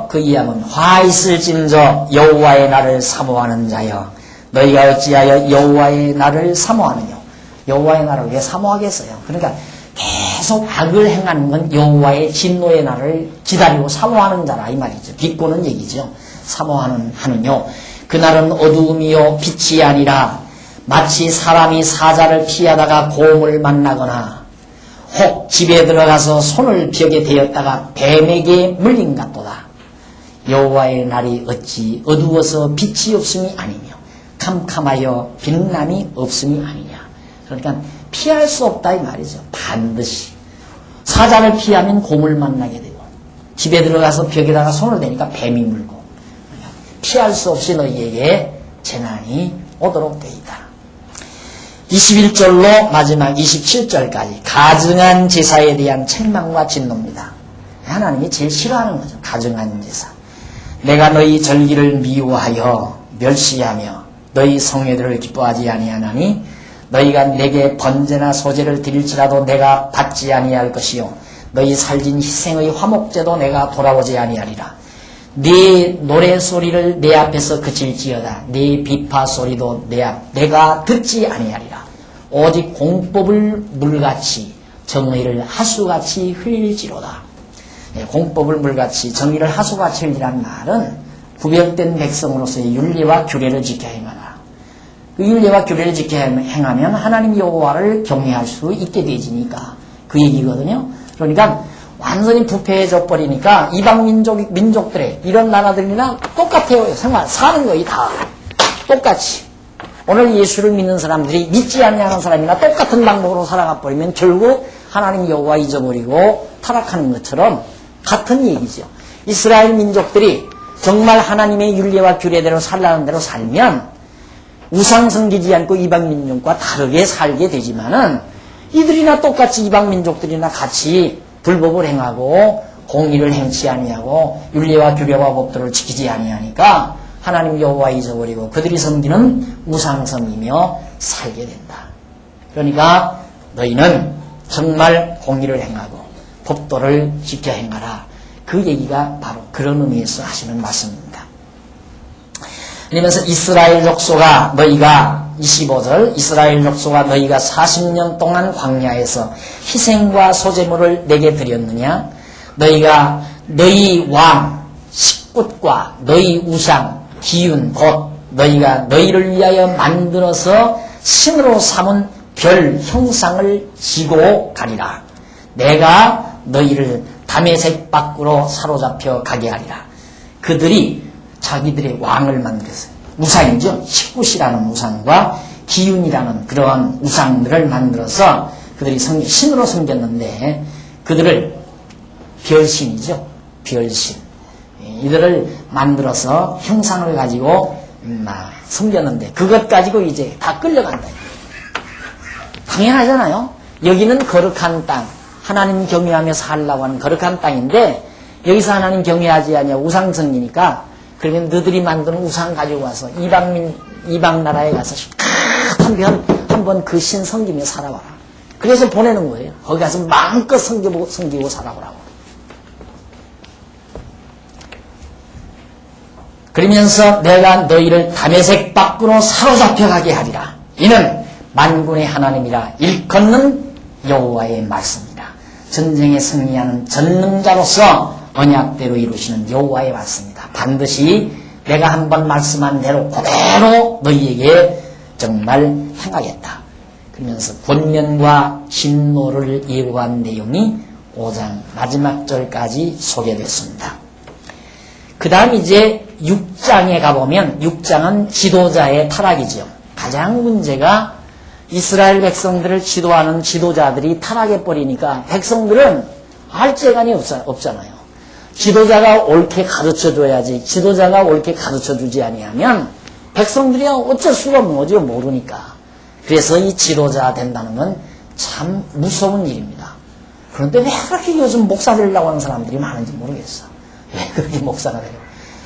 그 이야기는 화 있을진저 여호와의 날을 사모하는 자여 너희가 어찌하여 여호와의 날을 사모하느냐. 여호와의 날을 왜 사모하겠어요? 그러니까 계속 악을 행하는 건 여호와의 진노의 날을 기다리고 사모하는 자라 이 말이죠. 비꼬는 얘기죠. 사모하느뇨. 그날은 어두움이요 빛이 아니라 마치 사람이 사자를 피하다가 곰을 만나거나 혹 집에 들어가서 손을 벽에 대었다가 뱀에게 물린 같도다. 여호와의 날이 어찌 어두워서 빛이 없음이 아니며 캄캄하여 빛남이 없음이 아니냐. 그러니까 피할 수 없다 이 말이죠. 반드시 사자를 피하면 곰을 만나게 되고 집에 들어가서 벽에다가 손을 대니까 뱀이 물고 피할 수 없이 너희에게 재난이 오도록 되어 있다. 21절로 마지막 27절까지 가증한 제사에 대한 책망과 진노입니다. 하나님이 제일 싫어하는 거죠. 가증한 제사. 내가 너희 절기를 미워하여 멸시하며 너희 성회들을 기뻐하지 아니하나니 너희가 내게 번제나 소제를 드릴지라도 내가 받지 아니할 것이요 너희 살진 희생의 화목제도 내가 돌아오지 아니하리라. 네 노래소리를 내 앞에서 그칠지어다. 네 비파소리도 내가 듣지 아니하리라. 오직 공법을 물같이 정의를 하수같이 흘릴지로다. 공법을 물같이 정의를 하수같이 흘리란 말은 구별된 백성으로서의 윤리와 규례를 지켜 행하라. 그 윤리와 규례를 지켜 행하면 하나님 여호와를 경외할 수 있게 되지니까 그 얘기거든요. 그러니까 완전히 부패해져 버리니까 이방 민족들의 이런 나라들이나 똑같아요. 생활 사는 거이 다 똑같이. 오늘 예수를 믿는 사람들이 믿지 않는 사람이나 똑같은 방법으로 살아가 버리면 결국 하나님 여호와 잊어버리고 타락하는 것처럼 같은 얘기죠. 이스라엘 민족들이 정말 하나님의 윤리와 규례대로 살라는 대로 살면 우상 섬기지 않고 이방 민족과 다르게 살게 되지만은 이들이나 똑같이 이방 민족들이나 같이 불법을 행하고 공의를 행치 아니하고 윤리와 규례와 법도를 지키지 아니하니까 하나님 여호와 잊어버리고 그들이 섬기는 우상 섬기며 살게 된다. 그러니까 너희는 정말 공의를 행하고 법도를 지켜 행하라. 그 얘기가 바로 그런 의미에서 하시는 말씀입니다. 그러면서 이스라엘 족속아 너희가 25절 이스라엘 족속아 너희가 40년 동안 광야에서 희생과 소제물을 내게 드렸느냐 너희가 너희 왕 식굿과 너희 우상 기운 곧 너희가 너희를 위하여 만들어서 신으로 삼은 별 형상을 지고 가리라. 내가 너희를 다메섹 밖으로 사로잡혀 가게 하리라. 그들이 자기들의 왕을 만들었어요. 우상이죠. 식굿이라는 우상과 기운이라는 그러한 우상들을 만들어서 그들이 신으로 섬겼는데 그들을 별신이죠. 별신. 이들을 만들어서 형상을 가지고 섬겼는데 그것 가지고 이제 다 끌려간다. 당연하잖아요. 여기는 거룩한 땅. 하나님 경외하며 살라고 하는 거룩한 땅인데 여기서 하나님 경외하지 아니하고 우상 섬기니까 그러면 너희들이 만든 우상 가지고 와서 이방 나라에 가서 한번 그 신 섬기며 살아봐라. 그래서 보내는 거예요. 거기 가서 마음껏 섬기고 살아보라고. 그러면서 내가 너희를 다메섹 밖으로 사로잡혀 가게 하리라. 이는 만군의 하나님이라 일컫는 여호와의 말씀이다. 전쟁에 승리하는 전능자로서 언약대로 이루시는 여호와의 말씀이다. 반드시 내가 한번 말씀한 대로 그대로 너희에게 정말 행하겠다. 그러면서 권면과 진노를 예고한 내용이 5장 마지막 절까지 소개됐습니다. 그 다음 이제 6장에 가보면 6장은 지도자의 타락이죠. 가장 문제가 이스라엘 백성들을 지도하는 지도자들이 타락해버리니까 백성들은 알재간이 없잖아요. 지도자가 옳게 가르쳐줘야지 지도자가 옳게 가르쳐주지 아니하면 백성들이 어쩔 수가 없는 거죠. 모르니까. 그래서 이 지도자 된다는 건 참 무서운 일입니다. 그런데 왜 그렇게 요즘 목사 되려고 하는 사람들이 많은지 모르겠어. 왜 그렇게 목사가 되려고.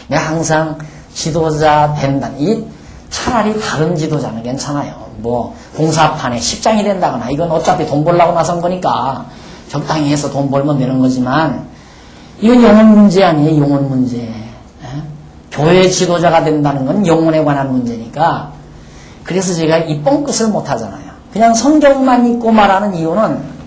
내가 항상 지도자 된다니 차라리 다른 지도자는 괜찮아요. 뭐 공사판에 십장이 된다거나 이건 어차피 돈 벌려고 나선 거니까 적당히 해서 돈 벌면 되는 거지만 이건 영혼 문제 아니에요. 영혼 문제. 에? 교회 지도자가 된다는 건 영혼에 관한 문제니까 그래서 제가 이 뻥끗을 못 하잖아요. 그냥 성경만 읽고 말하는 이유는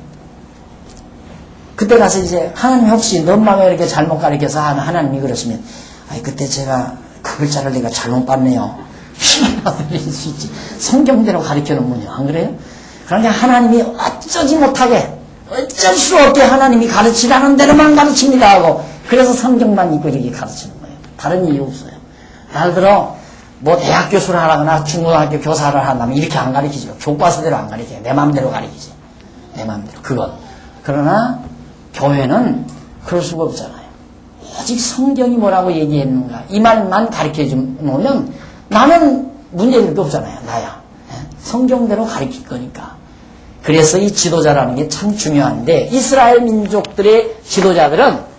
그때 가서 이제 하나님 혹시 너 마음에 이렇게 잘못 가르쳐서 하나님이 그랬으면 아이 그때 제가 그 글자를 내가 잘못 봤네요. 들릴 수 있지. 성경대로 가르쳐놓으면요. 안 그래요? 그러니까 하나님이 어쩌지 못하게 어쩔 수 없게 하나님이 가르치라는 대로만 가르칩니다 하고 그래서 성경만 읽고 이렇게 가르치는 거예요. 다른 이유 없어요. 예를 들어 뭐 대학 교수를 하거나 중고등학교 교사를 한다면 이렇게 안 가르치죠. 교과서대로 안 가르쳐요. 내 마음대로 가르치죠. 내 마음대로. 그건. 그러나 교회는 그럴 수가 없잖아요. 오직 성경이 뭐라고 얘기했는가 이 말만 가르쳐 주면 나는 문제될 게 없잖아요. 나야. 성경대로 가르칠 거니까. 그래서 이 지도자라는 게 참 중요한데 이스라엘 민족들의 지도자들은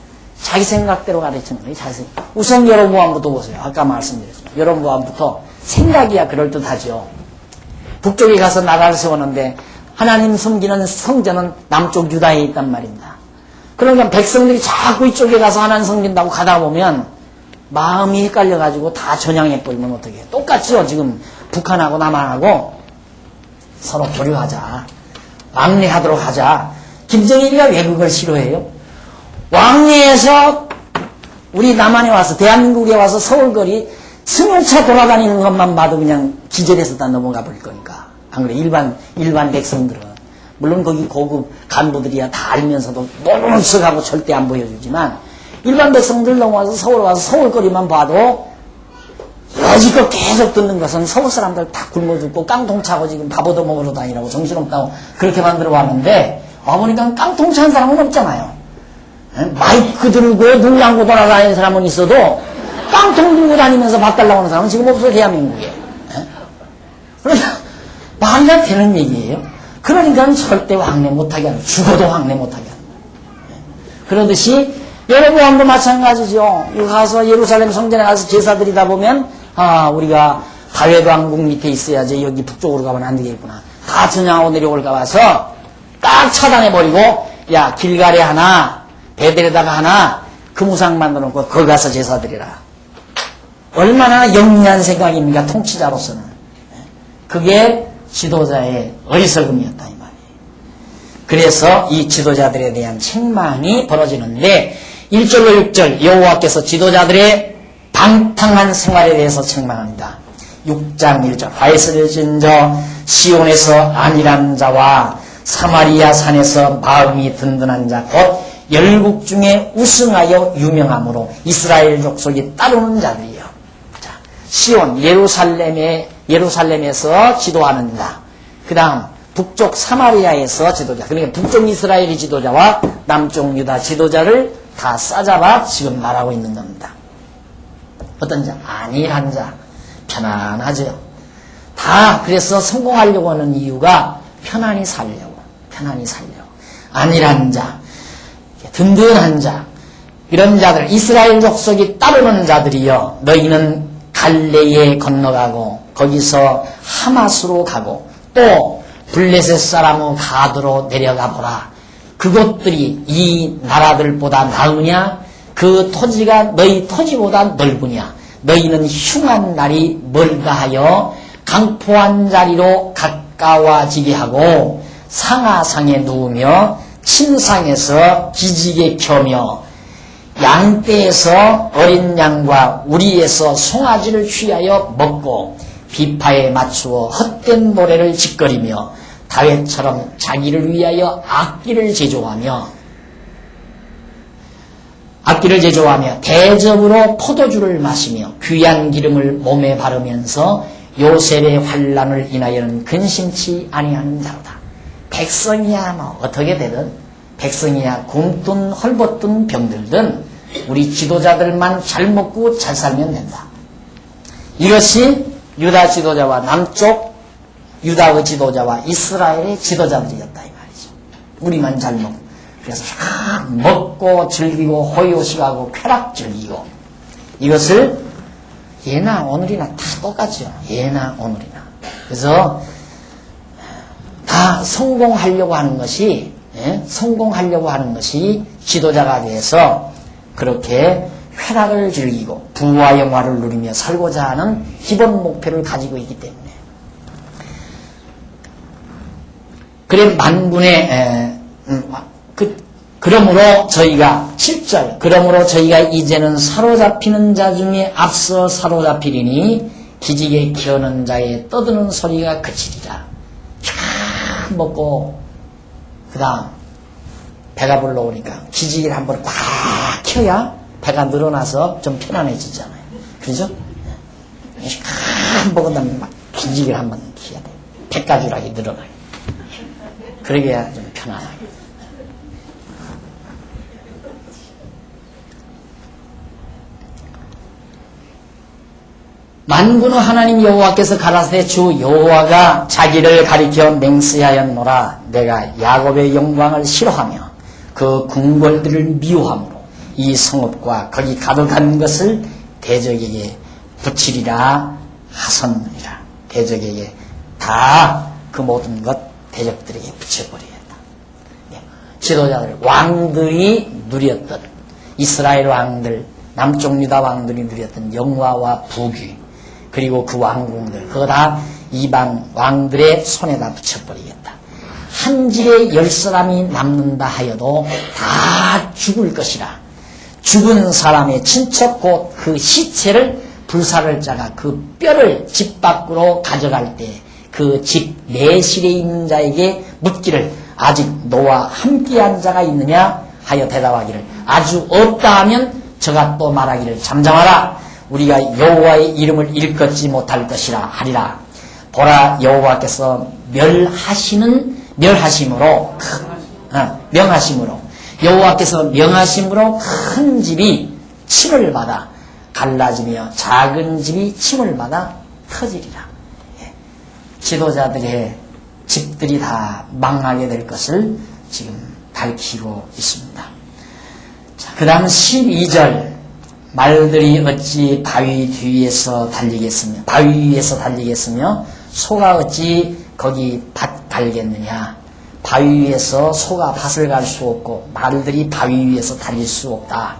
자기 생각대로 가르치는 거예요. 자기 생각. 우선 여로보암부터 보세요. 아까 말씀드렸습니다. 여로보암부터 생각이야 그럴듯하죠. 북쪽에 가서 나라를 세웠는데 하나님 섬기는 성전은 남쪽 유다에 있단 말입니다. 그러니까 백성들이 자꾸 이쪽에 가서 하나님 섬긴다고 가다 보면 마음이 헷갈려가지고 다 전향해버리면 어떡해. 똑같죠. 지금 북한하고 남한하고 서로 교류하자. 왕래하도록 하자. 김정일이가 왜 그걸 싫어해요? 왕래에서 우리 남한에 와서 대한민국에 와서 서울거리 승용차 돌아다니는 것만 봐도 그냥 기절해서 다 넘어가 버릴 거니까. 안 그래? 일반 백성들은 물론 거기 고급 간부들이야 다 알면서도 모르는 척하고 절대 안 보여주지만 일반 백성들 넘어와서 서울 와서 서울거리만 봐도 여지껏 계속 듣는 것은 서울 사람들 다 굶어 죽고 깡통 차고 지금 밥 얻어 먹으러 다니라고 정신없다고 그렇게 만들어 왔는데 와보니까 깡통 찬 사람은 없잖아요. 마이크 들고 눈 감고 돌아다니는 사람은 있어도 깡통 들고 다니면서 밥 달라고 하는 사람은 지금 없어요, 대한민국에. 그러니까 말이 안 되는 얘기예요. 그러니까 절대 왕래 못하게 하는, 죽어도 왕래 못하게 하는. 그러듯이 여러분도 마찬가지죠. 여기 가서 예루살렘 성전에 가서 제사 드리다 보면 우리가 다윗 왕국 밑에 있어야지 여기 북쪽으로 가면 안 되겠구나. 다 전향하고 내려올까 봐서 딱 차단해버리고 야 길갈에 하나 베델에다가 하나 금우상 만들어놓고 거기 가서 제사 드리라. 얼마나 영리한 생각입니까? 통치자로서는. 그게 지도자의 어리석음이었다 이 말이에요. 그래서 이 지도자들에 대한 책망이 벌어지는데 1절로 6절 여호와께서 지도자들의 방탕한 생활에 대해서 책망합니다. 6장 1절 화에서진 저 시온에서 안일한 자와 사마리아 산에서 마음이 든든한 자 곧 열국 중에 우승하여 유명함으로 이스라엘 족속이 따르는 자들이요. 자, 시온 예루살렘에서 지도하는 자. 그 다음 북쪽 사마리아에서 지도자. 그러니까 북쪽 이스라엘의 지도자와 남쪽 유다 지도자를 다 싸잡아 지금 말하고 있는 겁니다. 어떤 자? 안일한 자. 편안하죠. 다 그래서 성공하려고 하는 이유가 편안히 살려고. 안일한 자. 든든한 자. 이런 자들, 이스라엘 족속이 따르는 자들이여 너희는 갈레에 건너가고 거기서 하마스로 가고 또 블레셋 사람의 가드로 내려가 보라. 그것들이 이 나라들보다 나으냐? 그 토지가 너희 토지보다 넓으냐? 너희는 흉한 날이 멀다하여 강포한 자리로 가까워지게 하고 상하상에 누우며 침상에서 기지개 켜며 양떼에서 어린 양과 우리에서 송아지를 취하여 먹고 비파에 맞추어 헛된 노래를 짓거리며 다윗처럼 자기를 위하여 악기를 제조하며 대접으로 포도주를 마시며 귀한 기름을 몸에 바르면서 요셉의 환난을 인하여는 근심치 아니하는 자로다. 백성이야 뭐 어떻게 되든 백성이야 굶든 헐벗든 병들든 우리 지도자들만 잘 먹고 잘 살면 된다. 이것이 유다 지도자와 남쪽 유다의 지도자와 이스라엘의 지도자들이었다 이 말이죠. 우리만 잘 먹고 그래서 먹고 즐기고 호요식하고 쾌락 즐기고 이것을 예나 오늘이나 다 똑같죠. 예나 오늘이나. 그래서 다 성공하려고 하는 것이 지도자가 돼서 그렇게 쾌락을 즐기고 부와 영화를 누리며 살고자 하는 기본 목표를 가지고 있기 때문에 그래 만군의 그러므로 저희가 7절 그러므로 저희가 이제는 사로잡히는 자 중에 앞서 사로잡히리니 기지개 켜는 자의 떠드는 소리가 그치리라. 쫙 먹고 그 다음 배가 불러오니까 기지개를 한번 꽉 켜야 배가 늘어나서 좀 편안해지잖아요. 그죠? 쫙 먹은 다음에 막 기지개를 한번 켜야 돼. 배가주락이 늘어나요. 그러게야 좀 편안하게. 만군의 하나님 여호와께서 가라사대 주 여호와가 자기를 가리켜 맹세하였노라. 내가 야곱의 영광을 싫어하며 그 궁궐들을 미워함으로 이 성읍과 거기 가득한 것을 대적에게 붙이리라 하선이라. 대적에게 다 그 모든 것 대적들에게 붙여버리겠다. 지도자들 왕들이 누렸던 이스라엘 왕들 남쪽 유다 왕들이 누렸던 영화와 부귀 그리고 그 왕궁들 그거 다 이방 왕들의 손에다 붙여버리겠다. 한 집에 10사람이 남는다 하여도 다 죽을 것이라. 죽은 사람의 친척 곧 그 시체를 불사를 자가 그 뼈를 집 밖으로 가져갈 때 그 집 내실에 있는 자에게 묻기를 아직 너와 함께한 자가 있느냐 하여 대답하기를 아주 없다 하면 저가 또 말하기를 잠잠하라. 우리가 여호와의 이름을 일컫지 못할 것이라 하리라. 보라, 여호와께서 명하심으로 여호와께서 명하심으로 큰 집이 침을 받아 갈라지며 작은 집이 침을 받아 터지리라. 예. 지도자들의 집들이 다 망하게 될 것을 지금 밝히고 있습니다. 그 다음 12절 말들이 어찌 바위 위에서 달리겠으며 소가 어찌 거기 밭 갈겠느냐. 바위 위에서 소가 밭을 갈 수 없고 말들이 바위 위에서 달릴 수 없다.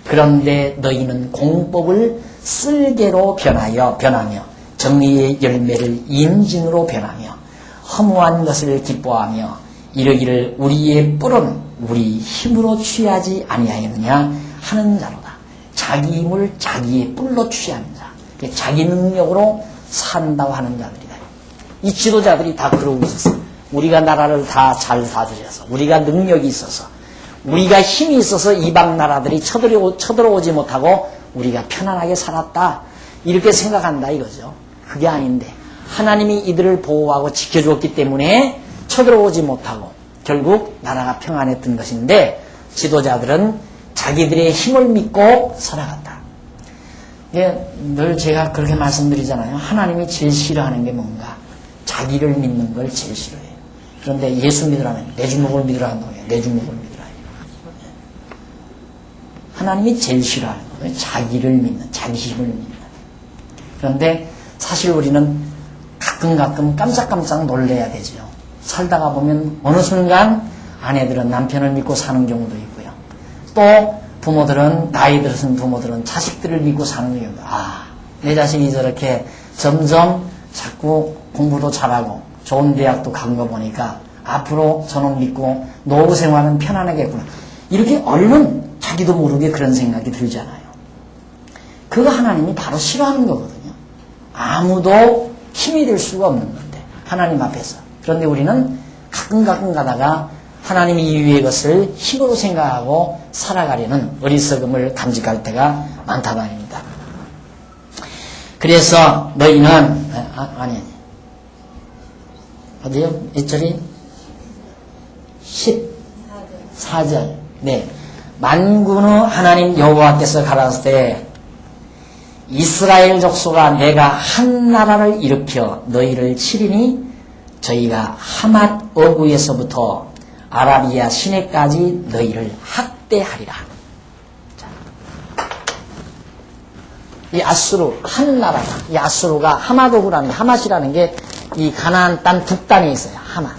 그런데 너희는 공법을 쓸개로 변하며 정의의 열매를 인진으로 변하며 허무한 것을 기뻐하며 이르기를 우리의 뿔은 우리 힘으로 취하지 아니하였느냐 하는 자로다. 자기 힘을 자기의 뿔로 취하는 자, 자기 능력으로 산다고 하는 자들이다. 이 지도자들이 다 그러고 있었어. 우리가 나라를 다 잘 다스려서 우리가 능력이 있어서 우리가 힘이 있어서 이방 나라들이 쳐들어오지 못하고 우리가 편안하게 살았다. 이렇게 생각한다 이거죠. 그게 아닌데 하나님이 이들을 보호하고 지켜주었기 때문에 쳐들어오지 못하고 결국 나라가 평안했던 것인데 지도자들은 자기들의 힘을 믿고 살아갔다. 늘 제가 그렇게 말씀드리잖아요. 하나님이 제일 싫어하는 게 뭔가? 자기를 믿는 걸 제일 싫어해요. 그런데 예수 믿으라면 내 주먹을 믿으라 한다고 해요. 내 주먹을 믿으라. 하나님이 제일 싫어하는 거예요. 자기를 믿는, 자기 힘을 믿는. 그런데 사실 우리는 가끔 깜짝깜짝 놀래야 되죠. 살다가 보면 어느 순간 아내들은 남편을 믿고 사는 경우도 있고요. 또 부모들은 나이 들어선 부모들은 자식들을 믿고 사는 경우도 내 자식이 저렇게 점점 자꾸 공부도 잘하고 좋은 대학도 간 거 보니까 앞으로 저는 믿고 노후 생활은 편안하겠구나. 이렇게 얼른 자기도 모르게 그런 생각이 들잖아요. 그거 하나님이 바로 싫어하는 거거든요. 아무도 힘이 될 수가 없는 건데 하나님 앞에서. 그런데 우리는 가끔 가다가 하나님이 이유의 것을 힘으로 생각하고 살아가려는 어리석음을 간직할 때가 많다고 합니다. 그래서 너희는 어디요? 1절이 14절. 네. 만군의 하나님 여호와께서 가라사대 때 이스라엘 족속아 내가 한 나라를 일으켜 너희를 치리니 저희가 하맛 어구에서부터 아라비아 시내까지 너희를 학대하리라. 자. 이 아수르 한 나라가 이 아수르가 하맛 어구라는 게 하맛이라는 게 이 가나안 땅 북단에 있어요. 하맛.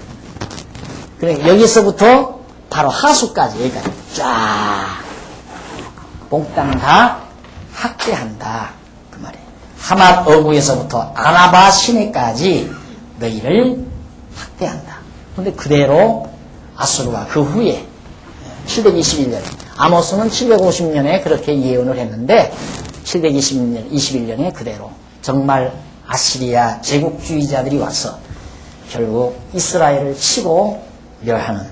그래 여기서부터 바로 하수까지 여기까지 쫙 몽땅 다 학대한다. 그 말이에요. 하맛 어구에서부터 아나바 시내까지 너희를 학대한다. 그런데 그대로 아수르가 그 후에 721년 아모스는 750년에 그렇게 예언을 했는데 721년에 그대로 정말 아시리아 제국주의자들이 와서 결국 이스라엘을 치고 멸하는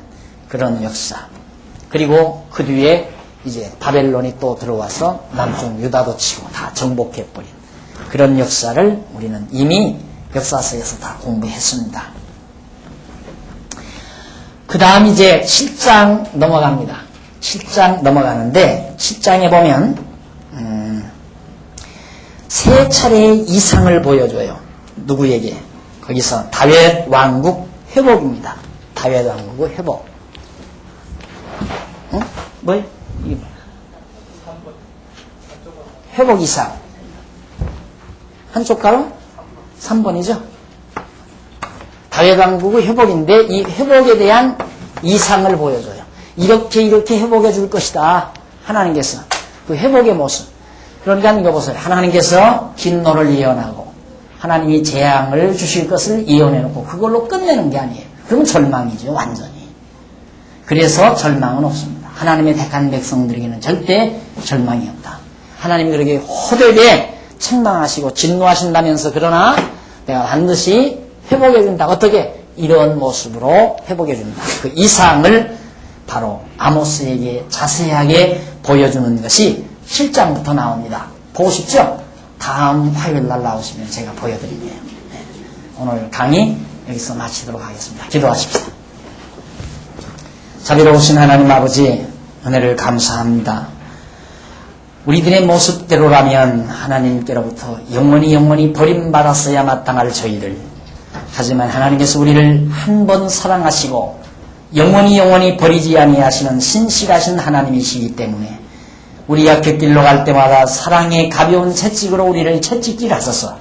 그런 역사. 그리고 그 뒤에 이제 바벨론이 또 들어와서 남쪽 유다도 치고 다 정복해버린 그런 역사를 우리는 이미 역사서에서 다 공부했습니다. 그 다음 이제 7장 넘어갑니다. 7장 넘어가는데 7장에 보면 세 차례의 이상을 보여줘요. 누구에게? 거기서 다윗 왕국 회복입니다. 다윗 왕국의 회복. 응? 뭘? 회복 이상. 한쪽 가로? 3번이죠? 다윗 왕국의 회복인데 이 회복에 대한 이상을 보여줘요. 이렇게 회복해 줄 것이다. 하나님께서. 그 회복의 모습. 그러니까 이거 보세요. 하나님께서 긴 노를 예언하고 하나님이 재앙을 주실 것을 예언해놓고 그걸로 끝내는 게 아니에요. 그럼 절망이죠, 완전히. 그래서 절망은 없습니다. 하나님의 택한 백성들에게는 절대 절망이 없다. 하나님이 그렇게 호되게 책망하시고 진노하신다면서 그러나 내가 반드시 회복해준다. 어떻게? 이런 모습으로 회복해준다. 그 이상을 바로 아모스에게 자세하게 보여주는 것이 7장부터 나옵니다. 보고 싶죠? 다음 화요일 날 나오시면 제가 보여드릴게요. 네. 오늘 강의 여기서 마치도록 하겠습니다. 기도하십시오. 자비로우신 하나님 아버지, 은혜를 감사합니다. 우리들의 모습대로라면 하나님께로부터 영원히 버림받았어야 마땅할 저희들, 하지만 하나님께서 우리를 한 번 사랑하시고 영원히 버리지 아니하시는 신실하신 하나님이시기 때문에 우리가 곁길로 갈 때마다 사랑의 가벼운 채찍으로 우리를 채찍질 하소서.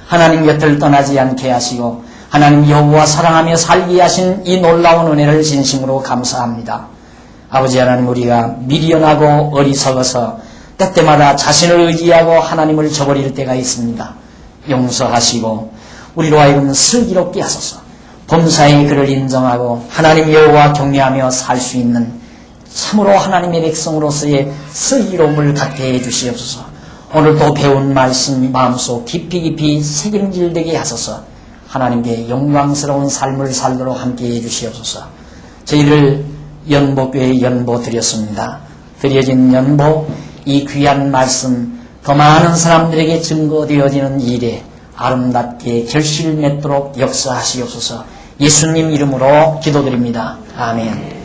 하나님 곁을 떠나지 않게 하시고 하나님 여호와 사랑하며 살게 하신 이 놀라운 은혜를 진심으로 감사합니다. 아버지 하나님, 우리가 미련하고 어리석어서 때때마다 자신을 의지하고 하나님을 저버릴 때가 있습니다. 용서하시고 우리로 하여금 슬기롭게 하소서. 범사의 그를 인정하고 하나님 여호와 경외하며 살 수 있는 참으로 하나님의 백성으로서의 슬기로움을 갖게 해주시옵소서. 오늘도 배운 말씀 마음속 깊이 새김질되게 하소서. 하나님께 영광스러운 삶을 살도록 함께 해주시옵소서. 저희를 연보교회에 연보 드렸습니다. 드려진 연보, 이 귀한 말씀 더 많은 사람들에게 증거되어지는 일에 아름답게 결실 맺도록 역사하시옵소서. 예수님 이름으로 기도드립니다. 아멘.